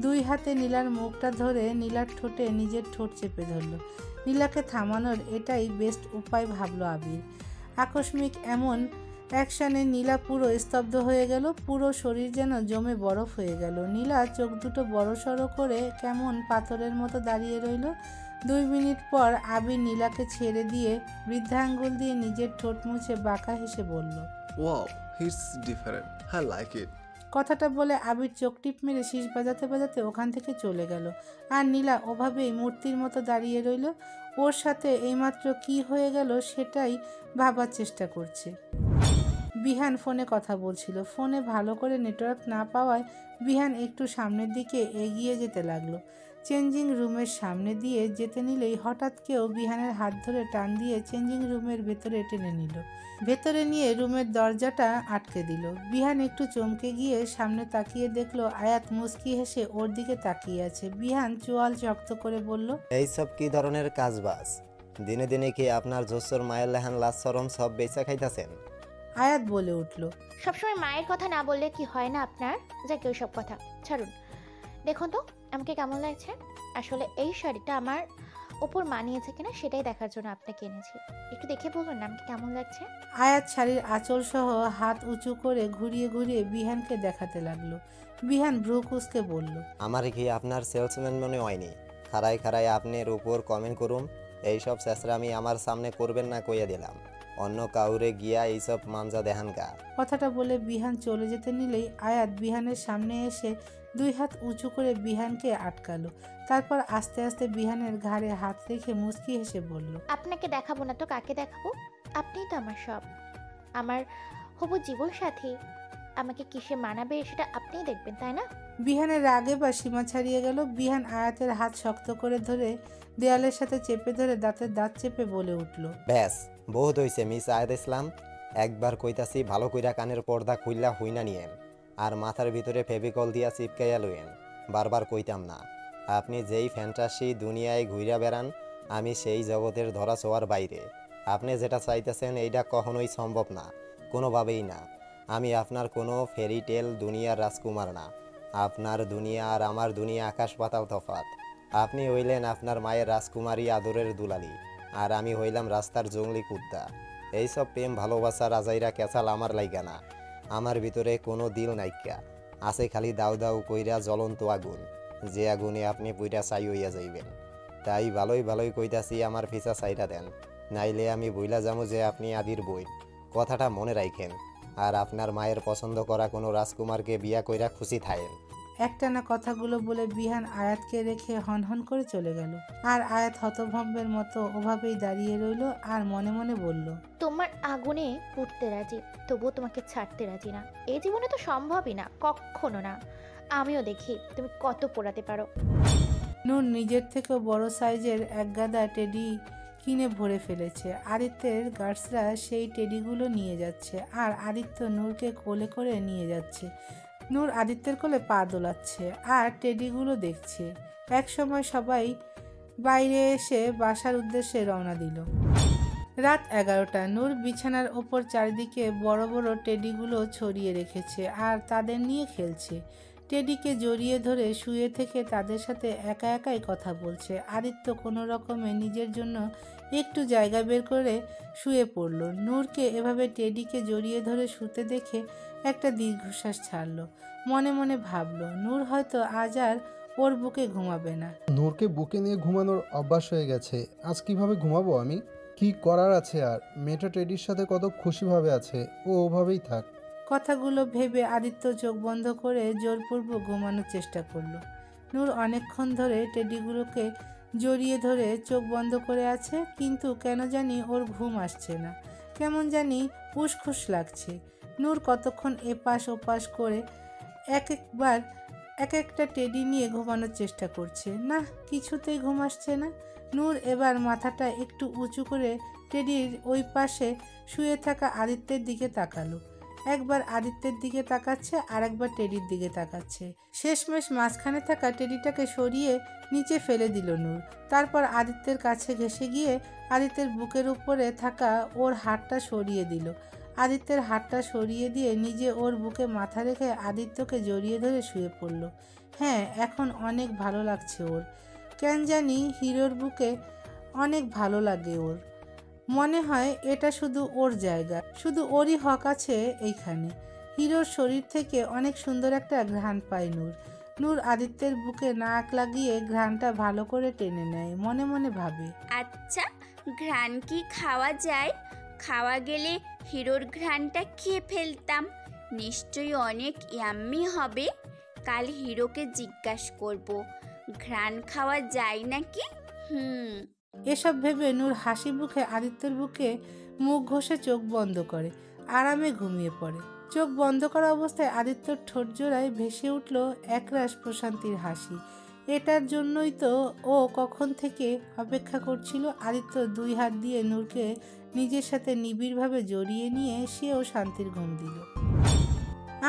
দুই হাতে নীলার মুখটা ধরে নীলার ঠোঁটে নিজের ঠোঁট চেপে ধরল। নীলাকে থামানোর এটাই বেস্ট উপায় ভাবলো আবির। আকস্মিক এমন অ্যাকশানে নীলা পুরো স্তব্ধ হয়ে গেল। পুরো শরীর যেন জমে বরফ হয়ে গেল। নীলা চোখ দুটো বড়সড় করে কেমন পাথরের মতো দাঁড়িয়ে রইল। 2 মিনিট পর আবির নীলাকে ছেড়ে দিয়ে বৃদ্ধাঙ্গুল দিয়ে নিজের ঠোঁট মুছে বাঁকা হেসে বলল, wow, it's different, I like it. কথাটা বলে আবির চোখ টিপ মেরে শীষ বাজাতে বাজাতে ওখান থেকে চলে গেল। আর নীলা ওভাবেই মূর্তির মতো দাঁড়িয়ে রইল। ওর সাথে এইমাত্র কি হয়ে গেল সেটাই ভাবার চেষ্টা করছে। বিহান ফোনে কথা বলছিল। ফোনে ভালো করে নেটওয়ার্ক না পাওয়ায় বিহান একটু সামনের দিকে এগিয়ে যেতে লাগলো। চেঞ্জিং রুমের সামনে দিয়ে যেতে নিলেই হঠাৎ কেউ বিহানের হাত ধরে টান দিয়ে চেঞ্জিং রুমের ভেতরে টেনে নিল। ভেতরে নিয়ে রুমের দরজাটা আটকে দিল। বিহান একটু চমকে গিয়ে সামনে তাকিয়ে দেখলো আয়াত মুচকি হেসে ওর দিকে তাকিয়ে আছে। বিহান চোয়াল শক্ত করে বলল, এইসব কি ধরনের কাজ বাস? দিনে দিনে কি আপনার জোসর মায়ের লেহান লাজ শরম সব বেচা খাইতেছেন? আয়াত বলে উঠল, সবসময় মায়ের কথা না বললে কি হয় না আপনার? যাকে ওই সব কথা ছাড়ুন। দেখুন তো আমাকে কেমন লাগছে। আসলে এই শাড়িটা আমার ওপর মানিয়েছে কিনা সেটাই দেখার জন্য আপনাকে এনেছি। একটু দেখে বলুন না আমাকে কেমন লাগছে। আয়াত শাড়ির আঁচল সহ হাত উঁচু করে ঘুরিয়ে ঘুরিয়ে বিহানকে দেখাতে লাগলো। বিহান ভ্রু কুঁচকে বলল, আমার কি আপনার সেলসম্যান মনে হয়নি? খাড়াই খাড়াই আপনার উপর কমেন্ট করুম। এইসব চেঁচড়ামি আমার সামনে করবেন না কইয়া দিলাম। অন্য কাউরে গিয়া এইসব মানজা দেখান গা। কথাটা বলে বিহান চলে যেতে নিলেই আয়াত বিহানের সামনে এসে 2 হাত উঁচু করে বিহানকে আটকালো। তারপর আস্তে আস্তে বিহানের ঘাড়ে হাত রেখে মুচকি হেসে বলল, আপনাকে দেখাবো না তো কাকে দেখাবো? আপনিই তো আমার সব, আমার হবু জীবন সাথী। আমাকে কিসে মানাবে সেটা আপনিই দেখবেন, তাই না? বিহানের রাগে বা সীমা ছাড়িয়ে গেল। বিহান আয়াতের হাত শক্ত করে ধরে দেয়ালের সাথে চেপে ধরে দাঁতের দাঁত চেপে বলে উঠল, ব্যাস বহুত হইছে মিস আয়াত ইসলাম। একবার কইতাছি ভালো কইরা কানের পর্দা খুইলা হইনা নিয়েন আর মাথার ভিতরে ফেভিকল দিয়া চিপকাইয়া লইয়েন। বারবার কইতাম না। আপনি যেই ফ্যান্টাসি দুনিয়ায় ঘুরে বেড়ান আমি সেই জগতের ধরা ছোঁয়ার বাইরে। আপনি যেটা চাইতেছেন এইটা কখনোই সম্ভব না, কোনোভাবেই না। আমি আপনার কোনো ফেরি টেল দুনিয়ার রাজকুমার না। আপনার দুনিয়া আর আমার দুনিয়া আকাশ পাতাল তফাত। আপনি হইলেন আপনার মায়ের রাজকুমারী আদরের দুলালি, আর আমি হইলাম রাস্তার জঙ্গলি কুত্তা। এইসব প্রেম ভালোবাসা রাজাইরা কেঁচাল আমার লাইগা না। আমার ভিতরে কোনো দিল নাইকা, আছে খালি দাউ দাউ কইরা জ্বলন্ত আগুন, যে আগুনে আপনি পুইরা ছাই হইয়া যাইবেন। তাই ভালোই ভালোই কইতাছি আমার ফিসা ছাইরা দেন, নাইলে আমি বইলা যামু যে আপনি আদির বই। কথাটা মনে রাখেন, আর আপনার মায়ের পছন্দ করা কোনো রাজকুমারকে বিয়া কইরা খুশি থাকেন। একটানা কথাগুলো বলে বিহান আয়াতকে রেখে হনহন করে চলে গেল। আর আয়াত হতভম্বের মতো ওভাবেই দাঁড়িয়ে রইল আর মনে মনে বলল, তোমার আগুনে পুড়তে রাজি, তবুও তোমাকে ছাড়তে রাজি না। এই জীবনে তো সম্ভবই না, কখনো না। আমিও দেখি তুমি কত পোড়াতে পারো। নূর নিজের থেকেও বড় সাইজের এক গাদা টেডি কিনে ভরে ফেলেছে। আদিত্যের গার্ডসরা সেই টেডিগুলো নিয়ে যাচ্ছে, আর আদিত্য নূরকে কোলে করে নিয়ে যাচ্ছে। নূর আদিত্যের কোলে পা দোলাচ্ছে আর টেডিগুলো দেখছে। এক সময় সবাই বাইরে এসে বাসার উদ্দেশ্যে রওনা দিল। রাত 11টা। নূর বিছানার ওপর চারিদিকে বড় বড় টেডিগুলো ছড়িয়ে রেখেছে আর তাদের নিয়ে খেলছে। টেডিকে জড়িয়ে ধরে শুয়ে থেকে তাদের সাথে একা একাই কথা বলছে। আদিত্য কোনো রকমে নিজের জন্য একটু জায়গা বের করে শুয়ে পড়ল। নূরকে এভাবে টেডিকে জড়িয়ে ধরে শুতে দেখে একটা দীর্ঘশ্বাস ছাড়ল। মনে মনে ভাবল, নূর হয়তো আজ আর ওর বুকে ঘুমাবে না। নূরকে বুকে নিয়ে ঘুমানোর অভ্যাস হয়ে গেছে, আজ কিভাবে ঘুমাবো আমি? কি করার আছে আর? মেয়েটা টেডির সাথে কত খুশিভাবে আছে, ও ওভাবেই থাক। কথাগুলো ভেবে আদিত্য চোখ বন্ধ করে জোরপূর্বক ঘুমানোর চেষ্টা করলো। নূর অনেকক্ষণ ধরে টেডিগুলোকে জড়িয়ে ধরে চোখ বন্ধ করে আছে, কিন্তু কেন জানি ওর ঘুম আসছে না। কেমন জানি উসখুস লাগছে। নূর কতক্ষণ এপাশ ওপাশ করে একবার এক একটা টেডি নিয়ে ঘুমানোর চেষ্টা করছে, না কিছুতেই ঘুম আসছে না। নূর এবার মাথাটা একটু উঁচু করে টেডির ওই পাশে শুয়ে থাকা আদিত্যের দিকে তাকালো। একবার আদিত্যের দিকে তাকাচ্ছে আর একবার টেডির দিকে তাকাচ্ছে। শেষমেশ মাঝখানে থাকা টেডিটাকে সরিয়ে নিচে ফেলে দিল নূর। তারপর আদিত্যের কাছে ঘেঁষে গিয়ে আদিত্যের বুকের উপরে থাকা ওর হাতটা সরিয়ে দিল। আদিত্যের হাতটা সরিয়ে দিয়ে নিজে ওর বুকে মাথা রেখে আদিত্যকে জড়িয়ে ধরে শুয়ে পড়ল। হ্যাঁ, এখন অনেক ভালো লাগছে ওর। কেন জানি হিরোর বুকে অনেক ভালো লাগে ওর। মনে হয় এটা শুধু ওর জায়গা, শুধু ওরই হক আছে এইখানে। হিরোর শরীর থেকে অনেক সুন্দর একটা ঘ্রাণ পায় নূর। নূর আদিত্যের বুকে নাক লাগিয়ে ঘ্রাণটা ভালো করে টেনে নেয়। মনে মনে ভাবে, আচ্ছা ঘ্রাণ কি খাওয়া যায়? খাওয়া গেলে হিরোর ঘ্রাণটা খেয়ে ফেলতাম, নিশ্চয়ই অনেক ইয়াম্মি হবে। কাল হিরোকে জিজ্ঞাসা করব ঘ্রাণ খাওয়া যায় নাকি। এসব ভেবে নূর হাসি মুখে আদিত্যের বুকে মুখ ঘষে চোখ বন্ধ করে আরামে ঘুমিয়ে পড়ে। চোখ বন্ধ করা অবস্থায় আদিত্যর ঠোঁট জোড়ায় ভেসে উঠল একরাশ প্রশান্তির হাসি। এটার জন্যই তো ও কখন থেকে অপেক্ষা করছিল। আদিত্য দুই হাত দিয়ে নূরকে নিজের সাথে নিবিড়ভাবে জড়িয়ে নিয়ে সেও শান্তির ঘুম দিল।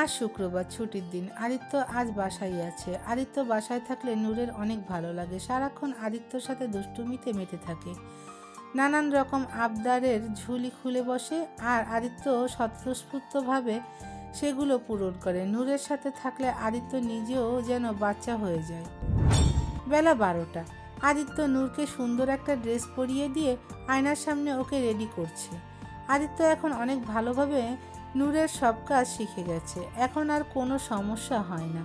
আজ শুক্রবার, ছুটির দিন। আদিত্য আজ বাসায় আছে। আদিত্য বাসায় থাকলে নূরের অনেক ভালো লাগে। সারাক্ষণ আদিত্যর সাথে দুষ্টুমিতে মেতে থাকে। নানান রকম আবদারের ঝুলি খুলে বসে আর আদিত্য স্বতঃস্ফূর্তভাবে সেগুলো পূরণ করে। নূরের সাথে থাকলে আদিত্য নিজেও যেন বাচ্চা হয়ে যায়। বেলা 12টা। আদিত্য নূরকে সুন্দর একটা ড্রেস পরিয়ে দিয়ে আয়নার সামনে ওকে রেডি করছে। আদিত্য এখন অনেক ভালোভাবে নূরের সব কাজ শিখে গেছে। এখন আর কোনো সমস্যা হয় না।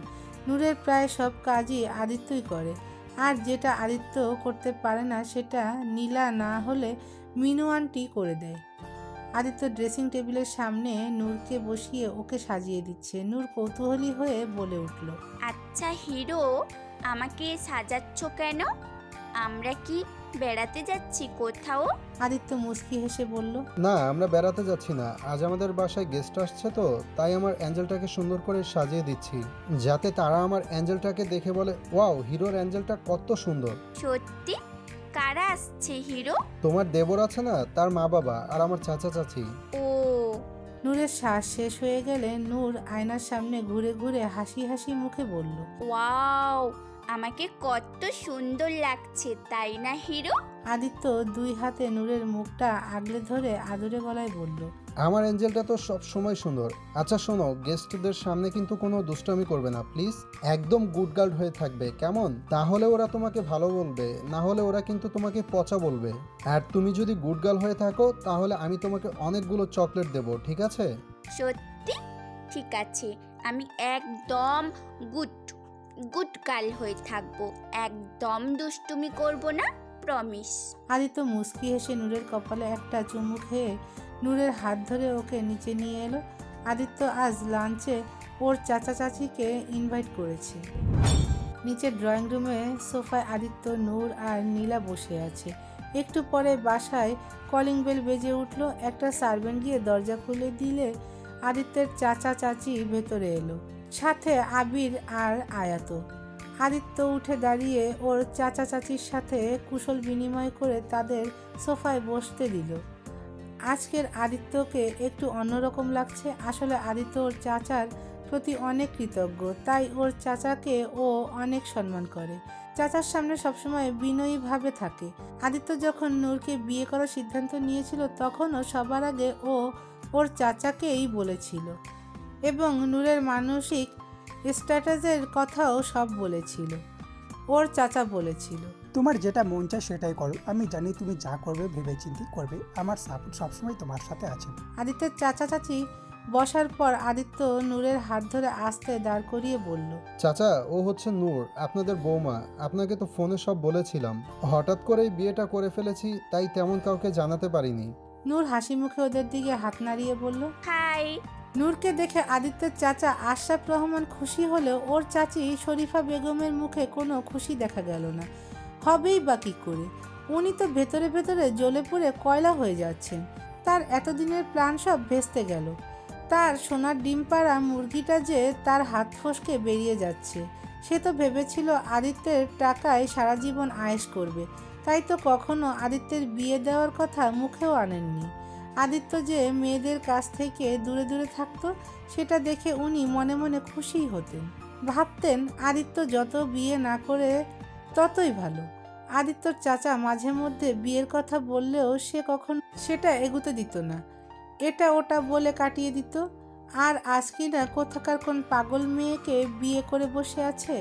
নূরের প্রায় সব কাজই আদিত্যই করে, আর যেটা আদিত্য করতে পারে না সেটা নীলা না হলে মিনু আন্টি করে দেয়। আদিত্য ড্রেসিং টেবিলের সামনে নূরকে বসিয়ে ওকে সাজিয়ে দিচ্ছে। নূর কৌতূহলী হয়ে বলে উঠল, আচ্ছা হিরো, আমাকে সাজাচ্ছ কেন? আমরা কি বেড়াতে যাচ্ছি কোথাও? আদিত্য মুচকি হেসে বলল, না, আমরা বেড়াতে যাচ্ছি না। আজ আমাদের বাসায় গেস্ট আসছে, তো তাই আমার অ্যাঞ্জেলটাকে সুন্দর করে সাজিয়ে দিচ্ছি, যাতে তারা আমার অ্যাঞ্জেলটাকে দেখে বলে, ওয়াও, হিরোর অ্যাঞ্জেলটা কত সুন্দর। সত্যি? কারা আসছে হিরো? তোমার দেবর আছে না, তার মা বাবা আর আমার চাচা চাচি। ও। নূরের শ্বাস শেষ হয়ে গেলে নূর আয়নার সামনে ঘুরে ঘুরে হাসি হাসি মুখে বলল, ওয়াও, আমাকে কত সুন্দর লাগছে তাই না হিরো? আদিত্য দুই হাতে নূরের মুখটা আগলে ধরে আদরে গলায় বলল, আমার এঞ্জেলটা তো সব সময় সুন্দর। আচ্ছা শোনো, গেস্টদের সামনে কিন্তু কোনো দুষ্টামি করবে না প্লিজ। একদম গুড গার্ল হয়ে থাকবে, কেমন? তাহলে ওরা তোমাকে ভালো বলবে, না হলে ওরা কিন্তু তোমাকে পচা বলবে। আর তুমি যদি গুড গার্ল হয়ে থাকো তাহলে আমি তোমাকে অনেকগুলো চকলেট দেবো, ঠিক আছে? সত্যি? ঠিক আছে, আমি একদম গুড গার্ল হয়ে থাকবো, একদম দুষ্টুমি করব না, প্রমিস। আদিত্য মুচকি হেসে নূরের কপালে একটা চুমু খেয়ে নূরের হাত ধরে ওকে নিচে নিয়ে এলো। আদিত্য আজ লাঞ্চে ওর চাচা চাচিকে ইনভাইট করেছে। নিচে ড্রয়িং রুমে সোফায় আদিত্য, নূর আর নীলা বসে আছে। একটু পরে বাসায় কলিং বেল বেজে উঠল। একটা সার্ভেন্ট গিয়ে দরজা খুলে দিলে আদিত্যের চাচা চাচি ভেতরে এলো, সাথে আবির আর আয়াত। আদিত্য উঠে দাঁড়িয়ে ওর চাচা চাচির সাথে কুশল বিনিময় করে তাদের সোফায় বসতে দিল। আজকের আদিত্যকে একটু অন্যরকম লাগছে। আসলে আদিত্য ওর চাচার প্রতি অনেক কৃতজ্ঞ, তাই ওর চাচাকে ও অনেক সম্মান করে। চাচার সামনে সবসময় বিনয়ীভাবে থাকে। আদিত্য যখন নূরকে বিয়ে করার সিদ্ধান্ত নিয়েছিল তখনও সবার আগে ও ওর চাচাকেই বলেছিল এবং নূরের মানসিক স্ট্যাটাসের কথাও সব বলেছিল। ওর চাচা বলেছিল, তোমার যেটা মন চায় সেটাই করো, আমি জানি তুমি যা করবে ভেবেচিন্তে করবে, আমার সাপোর্ট সবসময় তোমার সাথে আছে। আদিত্যের চাচা চাচি বসার পর আদিত্য নূরের হাত ধরে আস্তে দাঁড় করিয়ে বলল, চাচা, ও হচ্ছে নূর, আপনাদের বৌমা। আপনাকে তো ফোনে সব বলেছিলাম, হঠাৎ করেই বিয়েটা করে ফেলেছি, তাই তেমন কাউকে জানাতে পারিনি। নূর হাসি মুখে ওদের দিকে হাত নাড়িয়ে বলল, হাই। নূরকে দেখে আদিত্যের চাচা আশরাফ রহমান খুশি হলেও ওর চাচি শরীফা বেগমের মুখে কোনো খুশি দেখা গেল না। হবেই বা কী করে, উনি তো ভেতরে ভেতরে জ্বলে পুড়ে কয়লা হয়ে যাচ্ছেন। তার এতদিনের প্ল্যান সব ভেস্তে গেল। তার সোনার ডিম পাড়া মুরগিটা যে তার হাত ফসকে বেরিয়ে যাচ্ছে। সে তো ভেবেছিল আদিত্যের টাকায় সারা জীবন আয়েশ করবে, তাই তো কখনো আদিত্যের বিয়ে দেওয়ার কথা মুখেও আনেননি। আদিত্য যে মেয়েদের কাছ থেকে দূরে দূরে থাকতো সেটা দেখে উনি মনে মনে খুশিই হতেন। ভাবতেন আদিত্য যত বিয়ে না করে ততই ভালো। আদিত্যর চাচা মাঝে মধ্যে বিয়ের কথা বললেও সে কখন সেটা এগুতে দিত না, এটা ওটা বলে কাটিয়ে দিত। আর আজ কিনা কোথাকার কোন পাগল মেয়েকে বিয়ে করে বসে আছে।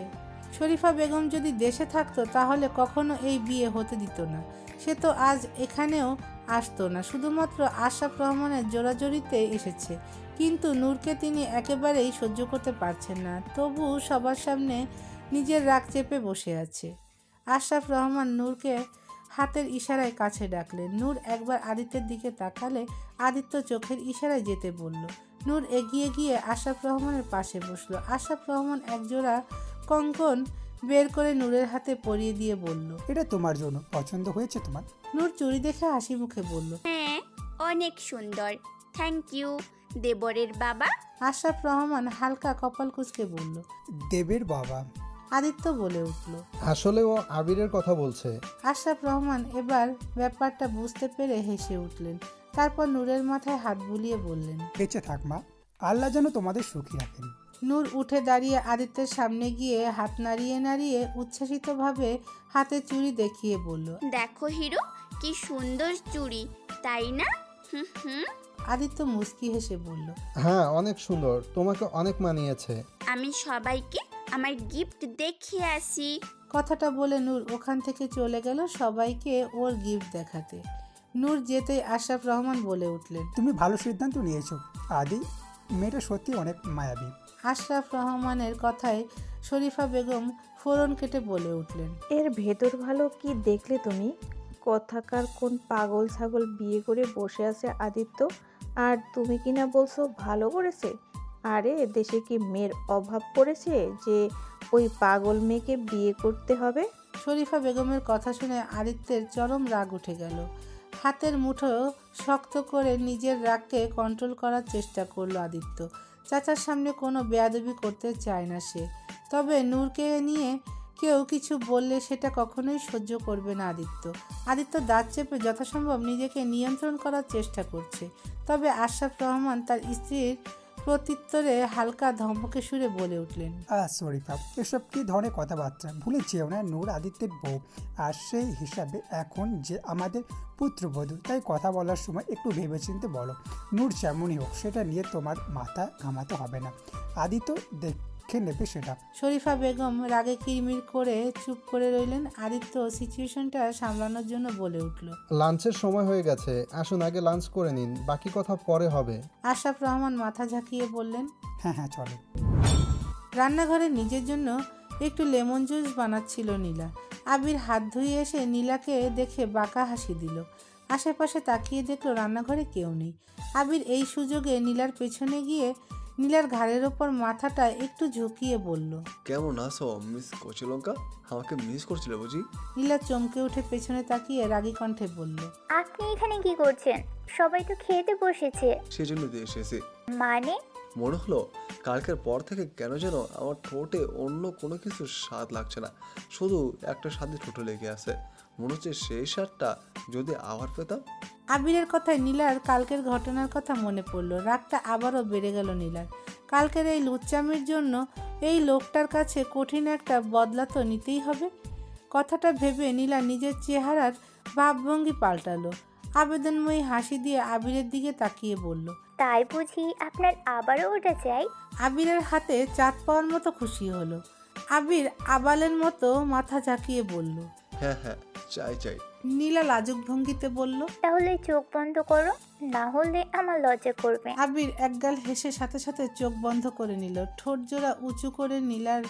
শরীফা বেগম যদি দেশে থাকতো তাহলে কখনো এই বিয়ে হতে দিত না। সে তো আজ এখানেও আসতো না, শুধুমাত্র আশরাফ রহমানের জোরাজোরিতে এসেছে। কিন্তু নূরকে তিনি একেবারেই সহ্য করতে পারছেন না, তবু সবার সামনে নিজের রাগ চেপে বসে আছে। আশরাফ রহমান নূরকে হাতের ইশারায় কাছে ডাকলেন। নূর একবার আদিত্যের দিকে তাকালে আদিত্য চোখের ইশারায় যেতে বলল। নূর এগিয়ে গিয়ে আশরাফ রহমানের পাশে বসলো। আশরাফ রহমান একজোড়া কঙ্কন বের করে নূরের হাতে পরিয়ে দিয়ে বলল, এটা তোমার জন্য, পছন্দ হয়েছে তোমার? নূর চুড়ি দেখে হাসি মুখে বলল, হ্যাঁ, অনেক সুন্দর, থ্যাংক ইউ দেবরের বাবা। আশরাফ রহমান হালকা কপাল কুঁচকে বলল, দেবের বাবা। আদিত্য বলে উঠল, আসলে ও আবিরের কথা বলছে। আশরাফ রহমান এবার ব্যাপারটা বুঝতে পেরে হেসে উঠলেন। তারপর নূরের মাথায় হাত বুলিয়ে বললেন, বেঁচে থাক মা, আল্লাহ যেন তোমাদের সুখী রাখেন। নূর উঠে দাঁড়িয়ে আদিত্যের সামনে গিয়ে হাত নাড়িয়ে নাড়িয়ে উচ্ছ্বাসিতভাবে হাতে চুড়ি দেখিয়ে বলল, দেখো হিরো, কি সুন্দর চুড়ি, তাই না? আদিত্য মুস্কি হেসে বলল, হ্যাঁ, অনেক সুন্দর, তোমাকে অনেক মানিয়েছে। আমি সবাইকে আমার গিফট দেখিয়ে আসি। কথাটা বলে নূর ওখান থেকে চলে গেল সবাইকে ওর গিফট দেখাতে। নূর যেতেই আশরাফ রহমান বলে উঠলেন, তুমি ভালো সিদ্ধান্ত নিয়েছো আদি, মেয়েটা সত্যি অনেক মায়াবী। আশরাফ রহমানের কথায় শরীফা বেগম ফোড়ন কেটে বলে উঠলেন, এর ভেতর ভালো কি দেখলে তুমি? কথাকার কোন পাগল ছাগল বিয়ে করে বসে আছে আদিত্য, আর তুমি কিনা বলছো ভালো করেছে? আরে দেশে কি মেয়ের অভাব পড়েছে যে ওই পাগল মেয়েকে বিয়ে করতে হবে? শরীফা বেগমের কথা শুনে আদিত্যের চরম রাগ উঠে গেল। হাতের মুঠো শক্ত করে নিজের রাগকে কন্ট্রোল করার চেষ্টা করলো আদিত্য। চাচার সামনে কোনো বেয়াদবি করতে চায় না সে, তবে নূরকে নিয়ে কেউ কিছু বললে সেটা কখনোই সহ্য করবে না আদিত্য। আদিত্য দাঁত চেপে যথাসম্ভব নিজেকে নিয়ন্ত্রণ করার চেষ্টা করছে, তবে আশরাফ রহমান তার স্ত্রীর প্রত্যুত্তরে হালকা ধমকে সুরে বলে উঠলেন, শরীফা, এসব কি ধরনের কথাবার্তা? ভুলে যেও না, নূর আদিত্যের বউ, আর সেই হিসাবে এখন যে আমাদের পুত্রবধূ, তাই কথা বলার সময় একটু ভেবেচিন্তে বলো। নূর যেমনই হোক, সেটা নিয়ে তোমার মাথা ঘামাতে হবে না, আদিত্য দেখে নেবে সেটা। শরীফা বেগম রাগে কিরমির করে চুপ করে রইলেন। আদিত্য সিচুয়েশনটা সামলানোর জন্য বলে উঠল, লাঞ্চের সময় হয়ে গেছে, আসুন আগে লাঞ্চ করে নিন, বাকি কথা পরে হবে। আশরাফ রহমান মাথা ঝাঁকিয়ে বললেন, হ্যাঁ চলো। রান্নাঘরে নিজের জন্য একটু লেমন জুস বানাচ্ছিল নীলা। আবির হাত ধুয়ে এসে নীলাকে দেখে বাঁকা হাসি দিল। আশেপাশে তাকিয়ে দেখলো রান্নাঘরে কেউ নেই। আবির এই সুযোগে নীলার পেছনে গিয়ে নীলার ঘাড়ের ওপর মাথাটা একটু ঝুঁকিয়ে বলল, কেমন আছো মিস কচিলঙ্কা? আমাকে মিস করছিল বুঝি? নীলা চমকে উঠে পেছনে তাকিয়ে রাগী কণ্ঠে বলল, আপনি এখানে কি করছেন? সবাই তো খেতে বসেছে। সেজন্য দিয়ে এসেছি। মানে? মনে হলো কালকের পর থেকে কেন যেন আমার ঠোঁটে অন্য কোনো কিছু স্বাদ লাগছে না, শুধু একটা স্বাদে ঠোঁটে লেগে আছে। মনে হচ্ছে সেই স্বাদটা যদি আবার পেতাম। আবিরের কথায় নীলার কালকের ঘটনার কথা মনে পড়লো। রাগটা আবারও বেড়ে গেল নীলার। কালকের এই লুচ্চামির জন্য এই লোকটার কাছে কঠিন একটা বদলা তো নিতেই হবে। কথাটা ভেবে নীলা নিজের চেহারার ভাবভঙ্গি পাল্টালো। আবেদনময়ী হাসি দিয়ে আবিরের দিকে তাকিয়ে বলল, তাই বুঝি আপনার আবারও ওটা চাই? আবিরের হাতে চাঁদ পাওয়ার মতো খুশি হলো। আবির আবালের মতো মাথা ঝাঁকিয়ে বলল, হ্যাঁ চাই চাই। নীলা লাজুক ভঙ্গিতে বলল, তাহলে চোখ বন্ধ করো, না হলে আমার লজ্জা করবে। আবির একগাল হেসে সাথে সাথে চোখ বন্ধ করে নিল। ঠোঁট জোড়া উঁচু করে নীলার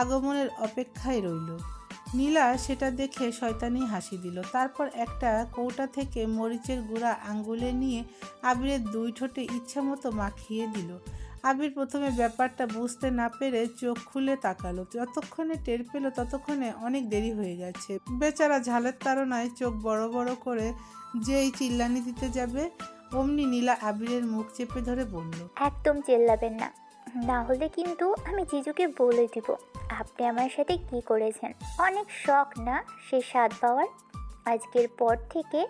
আগমনের অপেক্ষায় রইল। নীলা সেটা দেখে শয়তানি হাসি দিল। তারপর একটা কৌটা থেকে মরিচের গুঁড়া আঙ্গুলে নিয়ে আবিরের দুই ঠোঁটে ইচ্ছা মতো মাখিয়ে দিল। আবির প্রথমে ব্যাপারটা বুঝতে না পেরে চোখ খুলে তাকালো। যতক্ষণে টের পেল ততক্ষণে অনেক দেরি হয়ে গেছে। বেচারা ঝালের তাড়নায় চোখ বড় বড় করে যেই চিল্লানি দিতে যাবে, অমনি নীলা আবিরের মুখ চেপে ধরে বলল, একদম চিল্লাবেন না, না হলে কিন্তু আমি জিজুকে বলে দিব আপনি আমার সাথে কি করেছেন। অনেক শখ না সে স্বাদ পাওয়ার? আজকের পর থেকে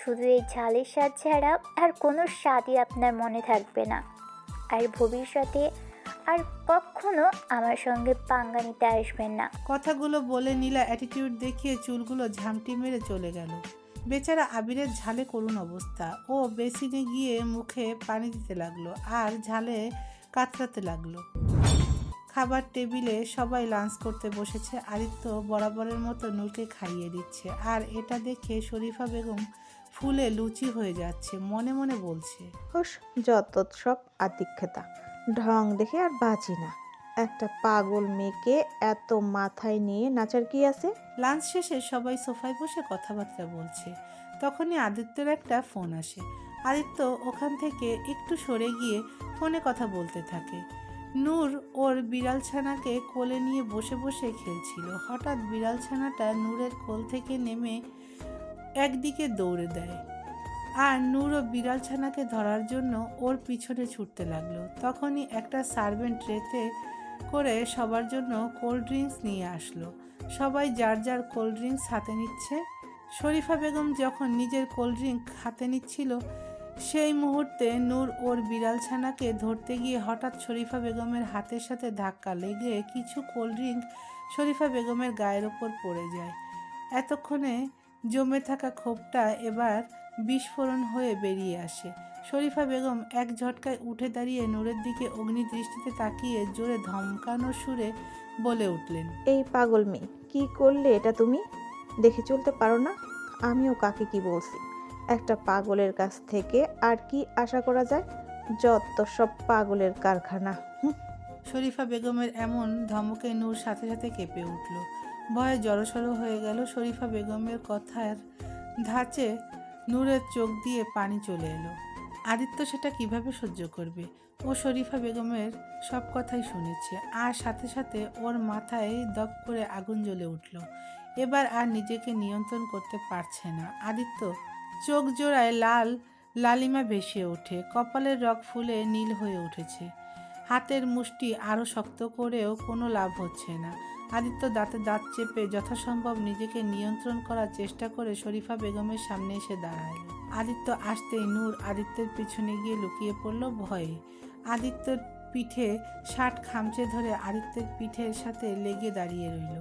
শুধু এই ঝালের স্বাদ ছাড়া আর কোনো স্বাদই আপনার মনে থাকবে না। আর ভবিষ্যতে আর কখনো আমার সঙ্গে পাঙ্গা নিতে আসবেন না। কথাগুলো বলে নীলা অ্যাটিটিউড দেখিয়ে চুলগুলো ঝামটি মেরে চলে গেল। বেচারা আবিরের ঝালে করুণ অবস্থা। ও বেসিনে গিয়ে মুখে পানি দিতে লাগলো আর ঝালে কাতরাতে লাগলো। খাবার টেবিলে সবাই লাঞ্চ করতে বসেছে। আদিত্য বরাবরের মতো নূরকে খাইয়ে দিচ্ছে। আর এটা দেখে শরীফা বেগম ফুলে লুচি হয়ে যাচ্ছে। মনে মনে বলছে, হুস, যত সব আদিক্ষেতা, ঢং দেখে আর বাঁচি না। একটা পাগল মেয়েকে এত মাথায় নিয়ে নাচার কি আছে? লাঞ্চ শেষে সবাই সোফায় বসে কথাবার্তা বলছে। তখনই আদিত্যের একটা ফোন আসে। আদিত্য ওখান থেকে একটু সরে গিয়ে ফোনে কথা বলতে থাকে। নূর ওর বিড়াল ছানাকে কোলে নিয়ে বসে বসে খেলছিল। হঠাৎ বিড়াল ছানাটা নূরের কোল থেকে নেমে একদিকে দৌড়ে দেয় আর নূরও বিড়াল ছানাকে ধরার জন্য ওর পিছনে ছুটতে লাগলো। তখনই একটা সার্ভেন্ট ট্রেতে করে সবার জন্য কোল্ড ড্রিঙ্কস নিয়ে আসলো। সবাই যার যার কোল্ড ড্রিঙ্কস হাতে নিচ্ছে। শরীফা বেগম যখন নিজের কোল্ড ড্রিঙ্ক হাতে নিচ্ছিল, সেই মুহূর্তে নূর ওর বিড়াল ছানাকে ধরতে গিয়ে হঠাৎ শরীফা বেগমের হাতের সাথে ধাক্কা লেগে কিছু কোল্ড ড্রিঙ্ক শরীফা বেগমের গায়ের ওপর পড়ে যায়। এতক্ষণে জমে থাকা ক্ষোভটা এবার বিস্ফোরণ হয়ে বেরিয়ে আসে। শরীফা বেগম এক ঝটকায় উঠে দাঁড়িয়ে নূরের দিকে অগ্নি দৃষ্টিতে তাকিয়ে জোরে ধমকানো সুরে বলে উঠলেন, এই পাগল মেয়ে, কি করলে এটা তুমি? দেখে চলতে পারো না? আমিও কাকে কি বলছি? একটা পাগলের কাছ থেকে আর কি আশা করা যায়? যত সব পাগলের কারখানা। শরীফা বেগমের এমন ধমকে নূর সাথে সাথে কেঁপে উঠল। ভয়ে জড়সড় হয়ে গেল। শরীফা বেগমের কথার ধাঁচে নূরের চোখ দিয়ে পানি চলে এলো। আদিত্য সেটা কিভাবে সহ্য করবে? ও শরীফা বেগমের সব কথাই শুনেছে আর সাথে সাথে ওর মাথায় দপ করে আগুন জ্বলে উঠল। এবার আর নিজেকে নিয়ন্ত্রণ করতে পারছে না। আদিত্য চোখ জোড়ায় লাল লালিমা ভেসে ওঠে, কপালের রগ ফুলে নীল হয়ে উঠেছে। হাতের মুষ্টি আরও শক্ত করেও কোনো লাভ হচ্ছে না। আদিত্য দাঁতে দাঁত চেপে যথাসম্ভব নিজেকে নিয়ন্ত্রণ করার চেষ্টা করে শরীফা বেগমের সামনে এসে দাঁড়ায়। আদিত্য আসতেই নূর আদিত্যের পিছনে গিয়ে লুকিয়ে পড়ল ভয়ে। আদিত্যর পিঠে শার্ট খামচে ধরে আদিত্যের পিঠের সাথে লেগে দাঁড়িয়ে রইল।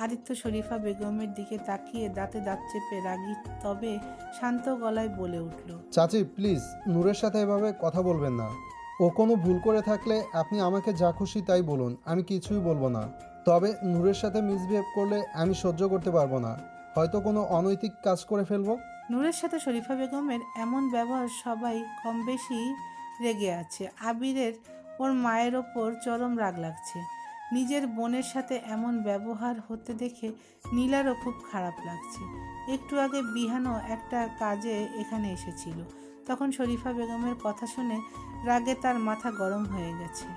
আদিত্য শরীফা বেগমের দিকে তাকিয়ে দাঁতে দাঁত চেপে রাগী তবে শান্ত গলায় বলে উঠল, চাচি প্লিজ নূরের সাথে এভাবে কথা বলবেন না। ও কোনো ভুল করে থাকলে আপনি আমাকে যা খুশি তাই বলুন, আমি কিছুই বলবো না। তবে নূরের সাথে মিসবিহেভ করলে আমি সহ্য করতে পারবো না, হয়তো কোনো অনৈতিক কাজ করে ফেলবো। নূরের সাথে শরীফা বেগমের এমন ব্যবহার সবাই কম বেশি রেগে আছে। আবিরের ওর মায়ের ওপর চরম রাগ লাগছে। নিজের বোনের সাথে এমন ব্যবহার হতে দেখে নীলারও খুব খারাপ লাগছে। একটু আগে বিহানও একটা কাজে এখানে এসেছিল, তখন শরীফা বেগমের কথা শুনে রাগে তার মাথা গরম হয়ে গেছে।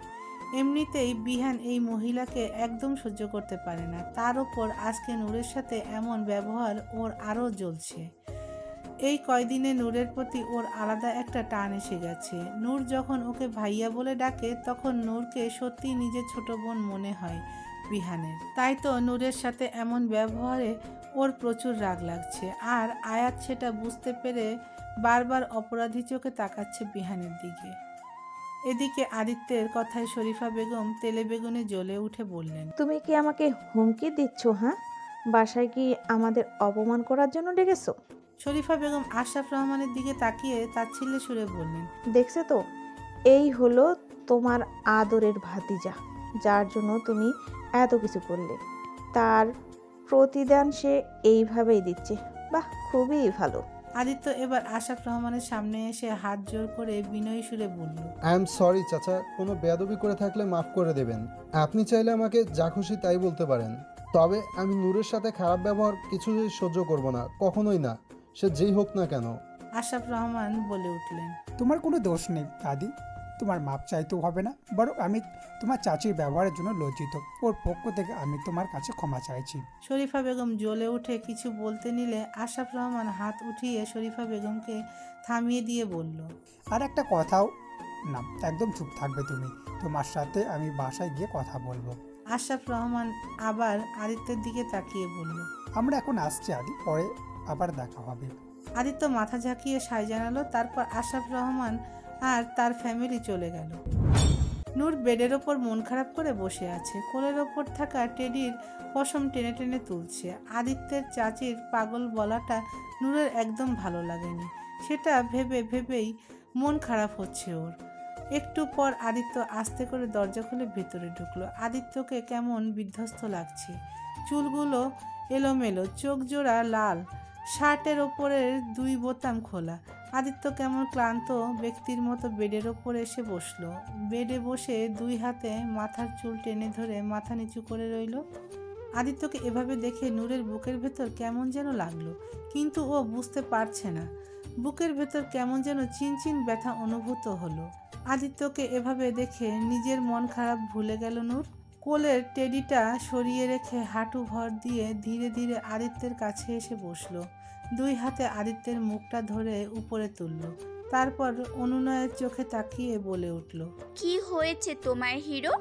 এমনিতেই বিহান এই মহিলাকে একদম সহ্য করতে পারে না, তার ওপর আজকে নূরের সাথে এমন ব্যবহার ওর আরও জ্বলছে। এই কয়দিনে নূরের প্রতি ওর আলাদা একটা টান এসে গেছে। নূর যখন ওকে ভাইয়া বলে ডাকে তখন নূরকে সত্যিই নিজের ছোট বোন মনে হয় বিহানের। তাই তো নূরের সাথে এমন ব্যবহারে ওর প্রচুর রাগ লাগছে। আর আয়াত সেটা বুঝতে পেরে বারবার অপরাধী চোখে তাকাচ্ছে বিহানের দিকে। এদিকে আদিত্যের কথায় শরীফা বেগম তেলে বেগুনে জ্বলে উঠে বললেন, তুমি কি আমাকে হুমকি দিচ্ছ? হ্যাঁ, বাসায় কি আমাদের অপমান করার জন্য ডেকেছো? শরীফা বেগম আশরাফ রহমানের দিকে তাকিয়ে তাচ্ছিল্যে সুরে বললেন, দেখছে তো, এই হলো তোমার আদরের ভাতিজা, যার জন্য তুমি এত কিছু করলে, তার প্রতিদান সে এইভাবেই দিচ্ছে। বাহ, খুবই ভালো। আদিত্য এবার আশরাফ রহমানের সামনে এসে হাত জোর করে বিনয়ী সুরে বলল, আই এম সরি চাচা, কোনো বেয়াদবি করে থাকলে মাফ করে দেবেন। আপনি চাইলে আমাকে যা খুশি তাই বলতে পারেন, তবে আমি নূরের সাথে খারাপ ব্যবহার কিছুই সহ্য করব না, কখনোই না, সে যেই হোক না কেন। আশরাফ রহমান বলে উঠলেন, তোমার কোনো দোষ নেই দাদি, তোমার মাপ চাইতেও হবে না, বরং আমি তোমার চাচির ব্যবহারের জন্য লজ্জিত। ওর পক্ষ থেকে আমি তোমার কাছে ক্ষমা চাইছি। শরীফা বেগম জ্বলে উঠে কিছু বলতে নিলে আশরাফ রহমান হাত উঠিয়ে শরীফা বেগমকে থামিয়ে দিয়ে বলল, আর একটা কথাও না, একদম চুপ থাকবে তুমি, তোমার সাথে আমি বাসায় গিয়ে কথা বলবো। আশরাফ রহমান আবার আদিত্যের দিকে তাকিয়ে বলল, আমরা এখন আসছি আদি, পরে আবার দেখা হবে। আদিত্য মাথা ঝাঁকিয়ে সায় জানালো। তারপর আশরাফ রহমান আর তার ফ্যামিলি চলে গেল। নূর বেডের ওপর মন খারাপ করে বসে আছে। কোলের ওপর থাকা টেডির পশম টেনে টেনে তুলছে। আদিত্যের চাচির পাগল বলাটা নূরের একদম ভালো লাগেনি। সেটা ভেবেই মন খারাপ হচ্ছে ওর। একটু পর আদিত্য আস্তে করে দরজা খুলে ভেতরে ঢুকলো। আদিত্যকে কেমন বিধ্বস্ত লাগছে, চুলগুলো এলোমেলো, চোখ জোড়া লাল, শার্টের ওপরের 2 বোতাম খোলা। আদিত্য কেমন ক্লান্ত ব্যক্তির মতো বেডের ওপর এসে বসলো। বেডে বসে 2 হাতে মাথার চুল টেনে ধরে মাথা নিচু করে রইল। আদিত্যকে এভাবে দেখে নূরের বুকের ভেতর কেমন যেন লাগলো, কিন্তু ও বুঝতে পারছে না। বুকের ভেতর কেমন যেন চিনচিন ব্যথা অনুভূত হলো। আদিত্যকে এভাবে দেখে নিজের মন খারাপ ভুলে গেল নূর। কোলের টেডিটা সরিয়ে রেখে হাঁটু ভর দিয়ে ধীরে ধীরে আদিত্যের কাছে এসে বসলো। 2 হাতে আদিত্যের মুখটা ধরে উপরে তুলল। তারপর অনুনয়ের চোখে তাকিয়ে বলে উঠল, কি হয়েছে তোমার হিরো?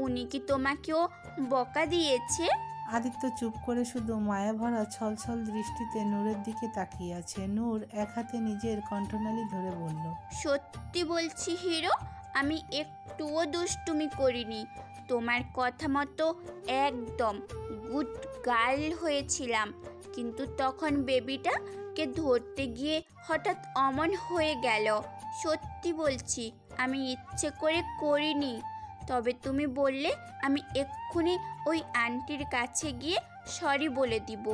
উনি কি তোমাকেও বকা দিয়েছে? আদিত্য চুপ করে শুধু মায়া ভরা ছলছল দৃষ্টিতে নূরের দিকে তাকিয়ে আছে। নূর এক হাতে নিজের কণ্ঠনালী ধরে বলল, সত্যি বলছি হিরো, আমি একটুও দুষ্টুমি করিনি। তোমার কথা মতো একদম গুড গার্ল হয়েছিলাম, কিন্তু তখন বেবিটাকে ধরতে গিয়ে হঠাৎ অমন হয়ে গেল। সত্যি বলছি, আমি ইচ্ছে করে করিনি। তবে তুমি বললে আমি এক্ষুনি ওই আন্টির কাছে গিয়ে সরি বলে দিব।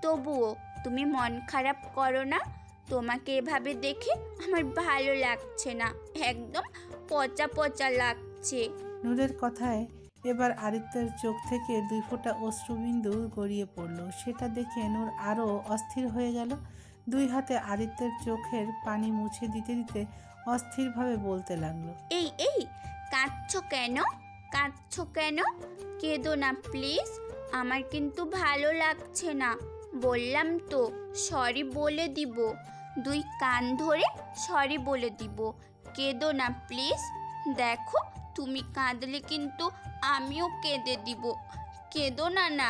তবুও তুমি মন খারাপ করো না। তোমাকে এভাবে দেখে আমার ভালো লাগছে না, একদম পচা পচা লাগছে। নূরের কথায় এবার আদিত্যের চোখ থেকে 2 ফোঁটা অশ্রুবিন্দু গড়িয়ে পড়ল। সেটা দেখে নূর আরও অস্থির হয়ে গেল। 2 হাতে আদিত্যের চোখের পানি মুছে দিতে দিতে অস্থিরভাবে বলতে লাগলো, এই কাঁদছো কেন? কাঁদছো কেন? কেঁদো না প্লিজ, আমার কিন্তু ভালো লাগছে না। বললাম তো সরি বলে দিব, 2 কান ধরে সরি বলে দিব। কেঁদো না প্লিজ, দেখো তুমি কাঁদলে কিন্তু আমিও কেঁদে দিব। কেঁদো না।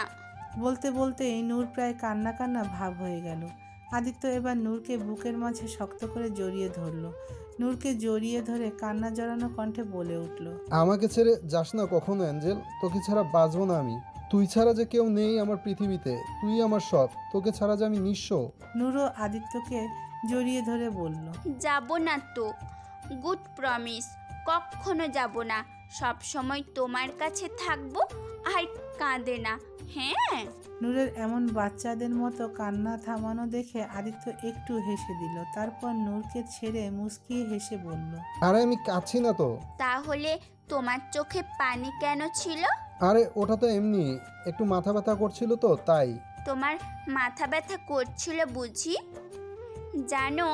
বলতে বলতেই নূর প্রায় কান্না কান্না ভাব হয়ে গেল। আদিত্য এবার নূরকে বুকের মাঝে শক্ত করে জড়িয়ে ধরলো। নূরকে জড়িয়ে ধরে কান্না জড়ানো কণ্ঠে বলে উঠল, আমাকে ছেড়ে যাস না কখনো অ্যাঞ্জেল, তোকে ছাড়া বাঁচবো না আমি। তুই ছাড়া যে কেউ নেই আমার পৃথিবীতে, তুই আমার সব, তোকে ছাড়া যে আমি নিঃস্ব। নূরও আদিত্যকে জড়িয়ে ধরে বলল, যাব না তো, গুড প্রমিস, কখনো যাব না, সব সময় তোমার কাছে থাকবো আর কাঁদে না, হ্যাঁ? নূরের এমন বাচ্চাদের মতো কান্না থামানো দেখে আদিত্য একটু হেসে দিল। তারপর নূরকে ছেড়ে মুচকিয়ে হেসে বলল, আরে আমি কাঁদছি না তো। তাহলে তোমার চোখে পানি কেন ছিল? আরে ওটা তো এমনি, একটু মাথা ব্যথা করছিল তো তাই। তোমার মাথা ব্যথা করছিল বুঝি? জানো,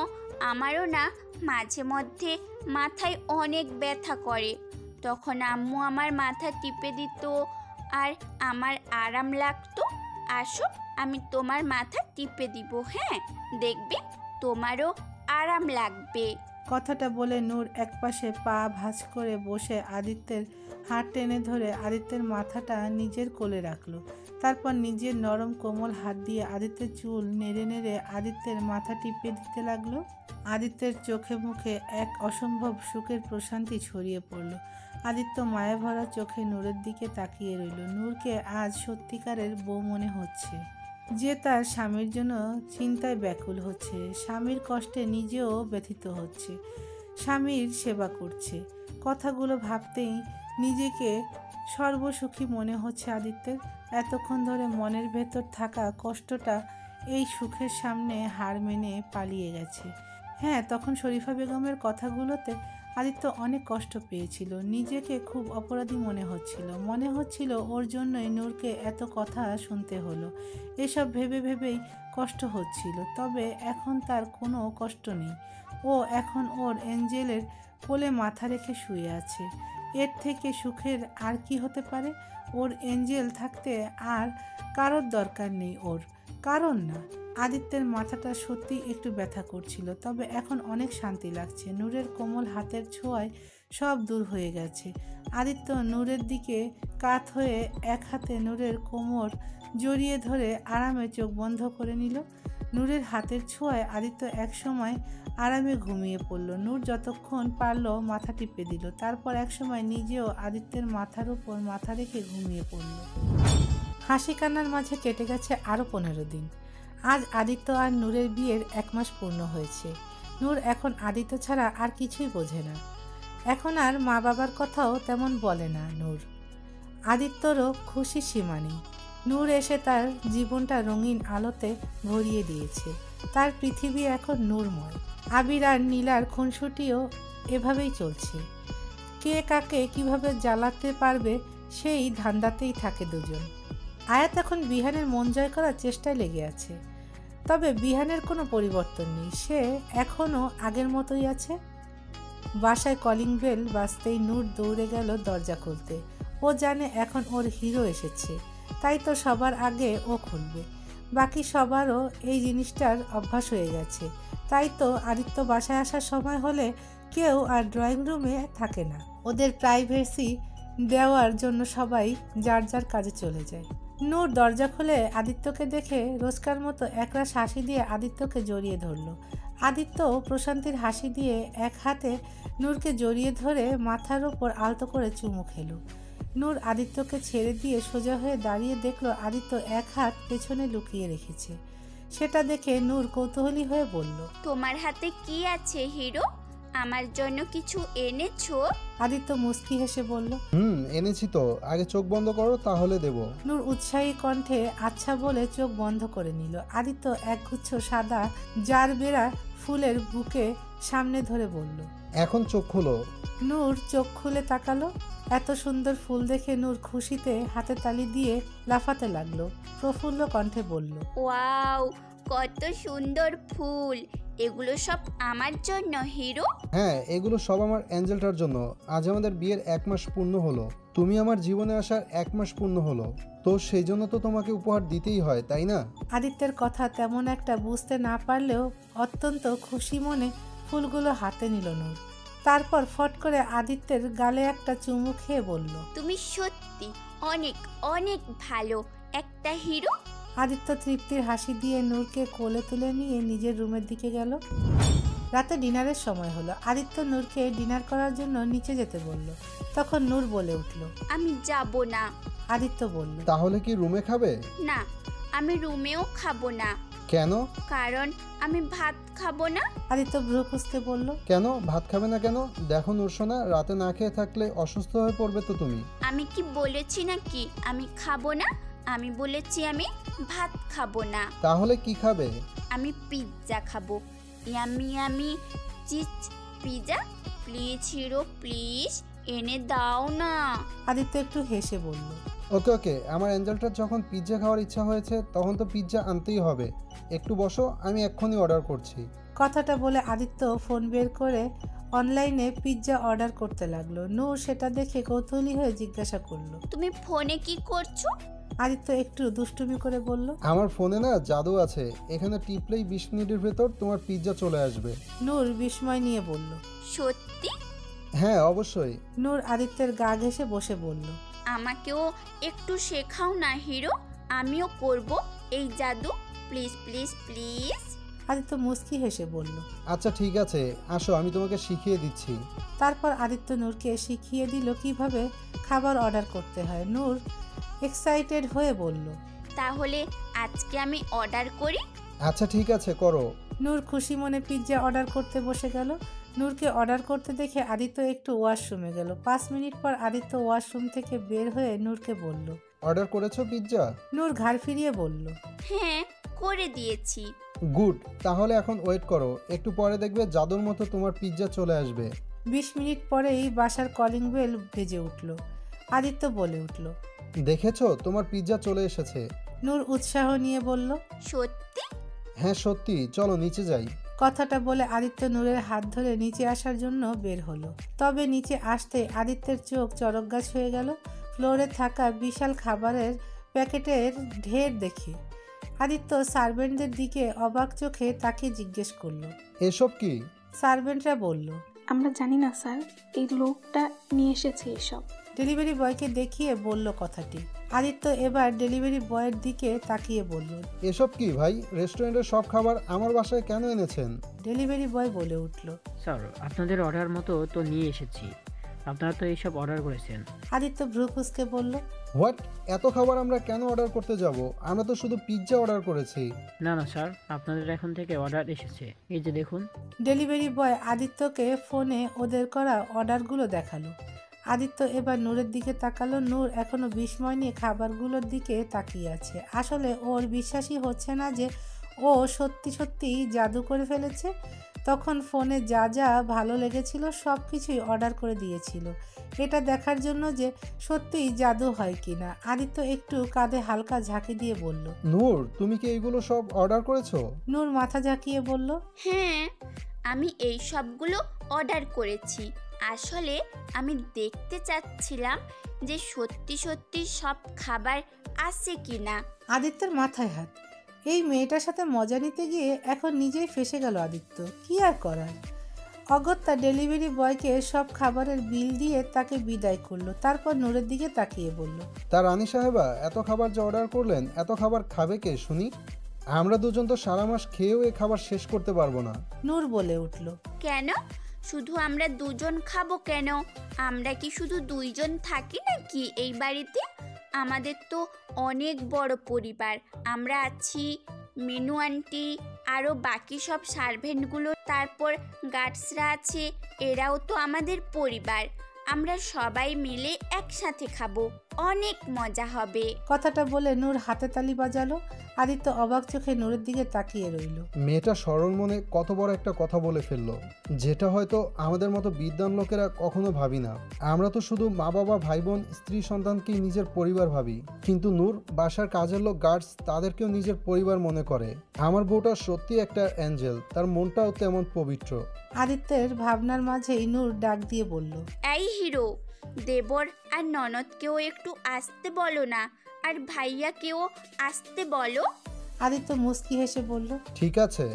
আমারও না মাঝে মধ্যে মাথায় অনেক ব্যথা করে, তখন আম্মু আমার মাথা টিপে দিত আর আমার আরাম লাগতো। আসো, আমি তোমার মাথা টিপে দিব, হ্যাঁ? দেখবে তোমারও আরাম লাগবে। কথাটা বলে নূর একপাশে পা ভাঁজ করে বসে আদিত্যের হাত টেনে ধরে আদিত্যের মাথাটা নিজের কোলে রাখলো। তারপর নিজের নরম কোমল হাত দিয়ে আদিত্যের চুল নেড়ে নেড়ে আদিত্যের মাথা টিপে দিতে লাগলো। আদিত্যের চোখে মুখে এক অসম্ভব সুখের প্রশান্তি ছড়িয়ে পড়ল। আদিত্য মায়া ভরা চোখে নূরের দিকে তাকিয়ে রইল। নূরকে আজ সত্যিকারের বউ মনে হচ্ছে, যে তার স্বামীর জন্য চিন্তায় ব্যাকুল হচ্ছে, স্বামীর কষ্টে নিজেও ব্যথিত হচ্ছে, স্বামীর সেবা করছে। কথাগুলো ভাবতেই নিজেকে সর্বসুখী মনে হচ্ছে আদিত্যের। এতক্ষণ ধরে মনের ভেতর থাকা কষ্টটা এই সুখের সামনে হার মেনে পালিয়ে গেছে। হ্যাঁ, তখন শরীফা বেগমের কথাগুলোতে আদিত্য অনেক কষ্ট পেয়েছিল, নিজেকে খুব অপরাধী মনে হচ্ছিল ওর জন্যই নূরকে এত কথা শুনতে হলো। এসব ভেবে ভেবেই কষ্ট হচ্ছিল। তবে এখন তার কোনো কষ্ট নেই। ও এখন ওর এঞ্জেলের কোলে মাথা রেখে শুয়ে আছে। এর থেকে সুখের আর কি হতে পারে? ওর এঞ্জেল থাকতে আর কারোর দরকার নেই ওর, কারণ না। আদিত্যের মাথাটা সত্যি একটু ব্যথা করছিল, তবে এখন অনেক শান্তি লাগছে। নূরের কোমল হাতের ছোঁয়ায় সব দূর হয়ে গেছে। আদিত্য নূরের দিকে কাত হয়ে এক হাতে নূরের কোমর জড়িয়ে ধরে আরামে চোখ বন্ধ করে নিল। নূরের হাতের ছোঁয়ায় আদিত্য একসময় আরামে ঘুমিয়ে পড়ল। নূর যতক্ষণ পারল মাথা টিপে দিল, তারপর একসময় নিজেও আদিত্যের মাথার উপর মাথা রেখে ঘুমিয়ে পড়ল। হাসি কান্নার মাঝে কেটে গেছে আরও 15 দিন। আজ আদিত্য আর নূরের বিয়ের 1 মাস পূর্ণ হয়েছে। নূর এখন আদিত্য ছাড়া আর কিছুই বোঝে না। এখন আর মা বাবার কথাও তেমন বলে না নূর। আদিত্যরও খুশি সীমা নেই। নূর এসে তার জীবনটা রঙিন আলোতে ভরিয়ে দিয়েছে। তার পৃথিবী এখন নূরময়। আবির আর নীলার খুনসুটিও এভাবেই চলছে। কে কাকে কিভাবে জ্বালাতে পারবে সেই ধান্দাতেই থাকে দুজন। আয়াত এখন বিহানের মন জয় করার চেষ্টায় লেগে আছে। তবে বিহানের কোনো পরিবর্তন নেই, সে এখনও আগের মতোই আছে। বাসায় কলিং বেল বাজতেই নূর দৌড়ে গেল দরজা খুলতে। ও জানে এখন ওর হিরো এসেছে, তাই তো সবার আগে ও খুলবে। বাকি সবারও এই জিনিসটার অভ্যাস হয়ে গেছে। তাই তো আদিত্য বাসায় আসার সময় হলে কেউ আর ড্রয়িং রুমে থাকে না। ওদের প্রাইভেসি দেওয়ার জন্য সবাই যার যার কাজে চলে যায়। নূর দরজা খুলে আদিত্যকে দেখে রোজকার মতো একরাশ হাসি দিয়ে আদিত্যকে জড়িয়ে ধরল। আদিত্য প্রশান্তির হাসি দিয়ে এক হাতে নূরকে জড়িয়ে ধরে মাথার ওপর আলতো করে চুমু খেলো। নূর আদিত্যকে ছেড়ে দিয়ে সোজা হয়ে দাঁড়িয়ে দেখল আদিত্য এক হাত পেছনে লুকিয়ে রেখেছে। সেটা দেখে নূর কৌতূহলী হয়ে বলল, তোমার হাতে কি আছে হিরো? আমার জন্য কিছু এনেছো? আদিত্য মুস্কি হেসে বলল, এনেছি তো, আগে চোখ বন্ধ করো তাহলে দেব। নূর উৎসাহী কণ্ঠে আচ্ছা বলে চোখ বন্ধ করে নিল। আদিত্য একগুচ্ছ সাদা জারবেরা ফুলের বুকে সামনে ধরে বলল, এখন চোখ খোলো। নূর চোখ খুলে তাকালো। এত সুন্দর ফুল দেখে নূর খুশিতে হাতে তালি দিয়ে লাফাতে লাগলো। প্রফুল্ল কণ্ঠে বলল, ওয়াও, কত সুন্দর ফুল! এগুলো সব আমার জন্য হিরো? হ্যাঁ, এগুলো সব আমার অ্যাঞ্জেলটার জন্য। আজ আমাদের বিয়ের 1 মাস পূর্ণ হলো। তুমি আমার জীবনে আসার 1 মাস পূর্ণ হলো, তো সেই জন্য তো তোমাকে উপহার দিতেই হয়, তাই না? আদিত্যের কথা তেমন একটা বুঝতে না পারলেও অত্যন্ত খুশি মনে ফুলগুলো হাতে নিল নূর। তারপর ফট করে আদিত্যের গালে একটা চুমু খেয়ে বলল, তুমি সত্যি অনেক অনেক ভালো একটা হিরো। আদিত্য তৃপ্তির হাসি দিয়ে নূরকে কোলে তুলে নিয়ে নিজের রুমের দিকে গেল। রাতে ডিনারের সময় হলো। আদিত্য নূরকে ডিনার করার জন্য নিচে যেতে বলল। তখন নূর বলে উঠল, আমি যাব না। আদিত্য বলল, তাহলে কি রুমে খাবে? না, আমি রুমেও খাবো না। কেন? কারণ আমি ভাত খাবো না। আদিত্য ভ্রু কুঁচকে বলল, কেন ভাত খাবে না কেন? দেখো নূরসোনা, রাতে না খেয়ে থাকলে অসুস্থ হয়ে পড়বে তো তুমি। আমি কি বলেছি নাকি আমি খাবো না? আমি বলেছি আমি ভাত খাবো না। তাহলে কি খাবে? আমি পিৎজা খাবো। Yummy yummy cheese pizza. Please hero, please এনে দাও না। আদিত্য একটু হেসে বলল, ওকে ওকে, আমার অ্যাঞ্জেলটার যখন পিৎজা খাওয়ার ইচ্ছা হয়েছে তখন তো পিৎজা আনতেই হবে। একটু বসো, আমি এক্ষুনি অর্ডার করছি। কথাটা বলে আদিত্য ফোন বের করে অনলাইনে পিৎজা অর্ডার করতে লাগলো। নূর সেটা দেখে কৌতূহলী হয়ে জিজ্ঞাসা করলো, তুমি ফোনে কি করছো? আদিত্য একটু দুষ্টুমি করে বলল, আমার ফোনে না জাদু আছে, এখানে টিপলেই 20 মিনিটের ভেতর তোমার পিৎজা চলে আসবে। নূর বিস্ময় নিয়ে বলল, সত্যি? হ্যাঁ অবশ্যই। নূর আদিত্যের গা ঘেঁষে বসে বলল, আমাকেও একটু শেখাও না হিরো, আমিও করব এই জাদু। Please please please. আদিত্য মুচকি হেসে বলল, আচ্ছা ঠিক আছে, আসো আমি তোমাকে শিখিয়ে দিচ্ছি। তারপর আদিত্য নূরকে শিখিয়ে দিল কিভাবে খাবার অর্ডার করতে হয়। নূর এক্সাইটেড হয়ে বলল, তাহলে আজকে আমি অর্ডার করি? আচ্ছা ঠিক আছে, করো। নূর খুশি মনে পিৎজা অর্ডার করতে বসে গেল। নূরকে অর্ডার করতে দেখে আদিত্য একটু ওয়াশরুমে গেল। 5 মিনিট পর আদিত্য ওয়াশরুম থেকে বের হয়ে নূরকে বলল, অর্ডার করেছো পিৎজা? নূর ঘাড় ফিরিয়ে বলল, হ্যাঁ করে দিয়েছি। গুড, তাহলে এখন ওয়েট করো, একটু পরে দেখবে জাদুর মতো তোমার পিৎজা চলে আসবে। 20 মিনিট পরেই বাসার কলিং বেল বেজে উঠল। আদিত্য বলে উঠল, দেখেছো তোমার পিৎজা চলে এসেছে। নূর উৎসাহ নিয়ে বলল, সত্যি? হ্যাঁ সত্যি, চলো নিচে যাই। কথাটা বলে আদিত্য নূরের হাত ধরে নিচে আসার জন্য বের হলো। তবে নিচে আসতে আদিত্যের চোখ চড়ক গাছ হয়ে গেল ফ্লোরে থাকা বিশাল খাবারের প্যাকেটের ঢের দেখে। আদিত্য সার্ভেন্টদের দিকে অবাক চোখে তাকে জিজ্ঞেস করলো, এসব কি? সার্ভেন্টরা বলল, আমরা জানি না স্যার, এই লোকটা নিয়ে এসেছে এসব। ডেলিভারি বয়কে দেখিয়ে বলল কথাটি। আদিত্য এবার ডেলিভারি বয়ের দিকে তাকিয়ে বলল, এসব কি ভাই? রেস্টুরেন্টের সব খাবার আমার বাসায় কেন এনেছেন? ডেলিভারি বয় বলে উঠল, স্যার আপনাদের অর্ডার মতো তো নিয়ে এসেছি, আপনারা তো এইসব অর্ডার করেছেন। আদিত্য ভ্রু কুঁচকে বলল, হোয়াট? এত খাবার আমরা কেন অর্ডার করতে যাব? আমরা তো শুধু পিৎজা অর্ডার করেছি। না না স্যার, আপনাদের এখন থেকে অর্ডার এসেছে, এই যে দেখুন। ডেলিভারি বয় আদিত্যকে ফোনে ওদের করা অর্ডারগুলো দেখালো। আদিত্য এবার নূরের দিকে তাকালো। নূর এখনো বিস্ময় নিয়ে খাবারগুলোর দিকে তাকিয়ে আছে। আসলে ওর বিশ্বাসই হচ্ছে না যে ও সত্যি সত্যি জাদু করে ফেলেছে। তখন ফোনে যা যা ভালো লেগেছিল সব কিছুই অর্ডার করে দিয়েছিল, এটা দেখার জন্য যে সত্যিই জাদু হয় কিনা। আদিত্য একটু কাঁধে হালকা ঝাঁকি দিয়ে বলল, নূর তুমি কি এইগুলো সব অর্ডার করেছো? নূর মাথা ঝাঁকিয়ে বলল, হ্যাঁ আমি এই সবগুলো অর্ডার করেছি। আসলে আমি দেখতে চাচ্ছিলাম যে সত্যি সত্যি সব খাবার আছে কিনা। আদিত্যের মাথায় হাত। এই মেয়েটার সাথে মজা নিতে গিয়ে এখন নিজেই ফেসে গেল আদিত্য। কি আর করার। অগত্যা ডেলিভারি বয়কে সব খাবারের বিল দিয়ে তাকে বিদায় করলো। তারপর নূরের দিকে তাকিয়ে বলল, তা রানী সাহেবা, এত খাবার যে অর্ডার করলেন, এত খাবার খাবে কে শুনি? আমরা দুজন তো সারা মাস খেয়েও এই খাবার শেষ করতে পারবো না। নূর বলে উঠল, কেন শুধু আমরা দুজন খাবো কেন? আমরা কি শুধু দুইজন থাকি নাকি এই বাড়িতে? আমাদের তো অনেক বড় পরিবার। আমরা আছি, মেনু আন্টি, আরও বাকি সব সার্ভেন্টগুলো, তারপর গার্ডসরা আছে, এরাও তো আমাদের পরিবার। আমরা সবাই মিলে একসাথে খাবো, অনেক মজা হবে। কথাটা বলে নূর হাতে তালি বাজালো। আদিত্য অবাক চোখে নূরের দিকে তাকিয়ে রইল। মেয়েটা সরল মনে কত বড় একটা কথা বলে ফেললো, যেটা হয়তো আমাদের মতো বিদ্বান লোকেরা কখনো ভাবি না। আমরা তো শুধু মা বাবা ভাই বোন স্ত্রী সন্তানকেই নিজের পরিবার ভাবি, কিন্তু নূর বাসার কাজের লোক গার্ডস তাদেরকেও নিজের পরিবার মনে করে। আমার বউটা সত্যি একটা অ্যাঞ্জেল, তার মনটাও তেমন পবিত্র। আদিত্যের ভাবনার মাঝেই নূর ডাক দিয়ে বলল, এই হিরো, দেবর আর ননদকেও একটু আসতে বলো না, আর ভাইয়াকেও আসতে বলো। আদিত্য মুস্কি হেসে বলল, ঠিক আছে।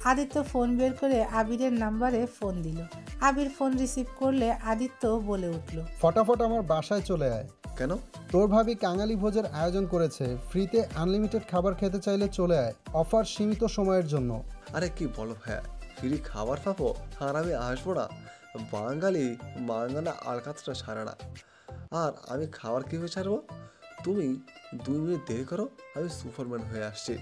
আদিত্য ফোন বের করে আবিরের নাম্বারে ফোন দিল। আবির ফোন রিসিভ করলে আদিত্য বলে উঠল, ফটাফট আমার বাসায় চলে আয়। কেন? তোর ভাবি কাঙালি ভোজের আয়োজন করেছে, ফ্রিতে আনলিমিটেড খাবার খেতে চাইলে চলে আয়, অফার সীমিত সময়ের জন্য। আরে কি বলো ভাইয়া, ফ্রি খাবার পাবো আর আমি আসবো না? বাঙালি মাঙ্গানা আলকাতটা ছাড়ে না। আর আমি খাবার কীভাবে ছাড়বো? তুমি 2 মিনিট দেরি করো, আমি সুপারম্যান হয়ে আসছি।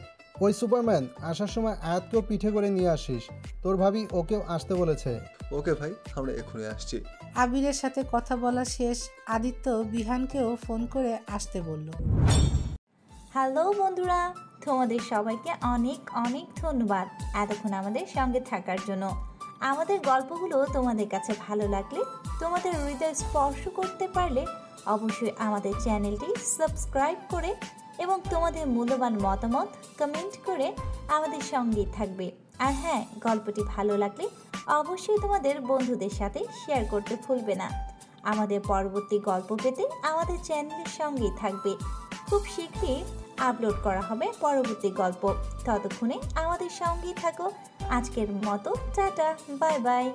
ওই সুপারম্যান আসার সময় আয়াতকেও পিঠে করে নিয়ে আসিস, তোর ভাবি ওকেও আসতে বলেছে। ওকে ভাই, আমরা এখনই আসছি। আবিরের সাথে কথা বলা শেষ, আদিত্য বিহানকেও ফোন করে আসতে বলল। হ্যালো বন্ধুরা, তোমাদের সবাইকে অনেক অনেক ধন্যবাদ এতক্ষণ আমাদের সঙ্গে থাকার জন্য। আমাদের গল্পগুলো তোমাদের কাছে ভালো লাগলে, তোমাদের হৃদয় স্পর্শ করতে পারলে অবশ্যই আমাদের চ্যানেলটি সাবস্ক্রাইব করে এবং তোমাদের মূল্যবান মতামত কমেন্ট করে আমাদের সঙ্গেই থাকবে। আর হ্যাঁ, গল্পটি ভালো লাগলে অবশ্যই তোমাদের বন্ধুদের সাথে শেয়ার করতে ভুলবে না। আমাদের পরবর্তী গল্প পেতে আমাদের চ্যানেলের সঙ্গেই থাকবে। খুব শীঘ্রই আপলোড করা হবে পরবর্তী গল্প। ততক্ষণে আমাদের সঙ্গেই থাকো। আজকের মতো টাটা, বাই বাই।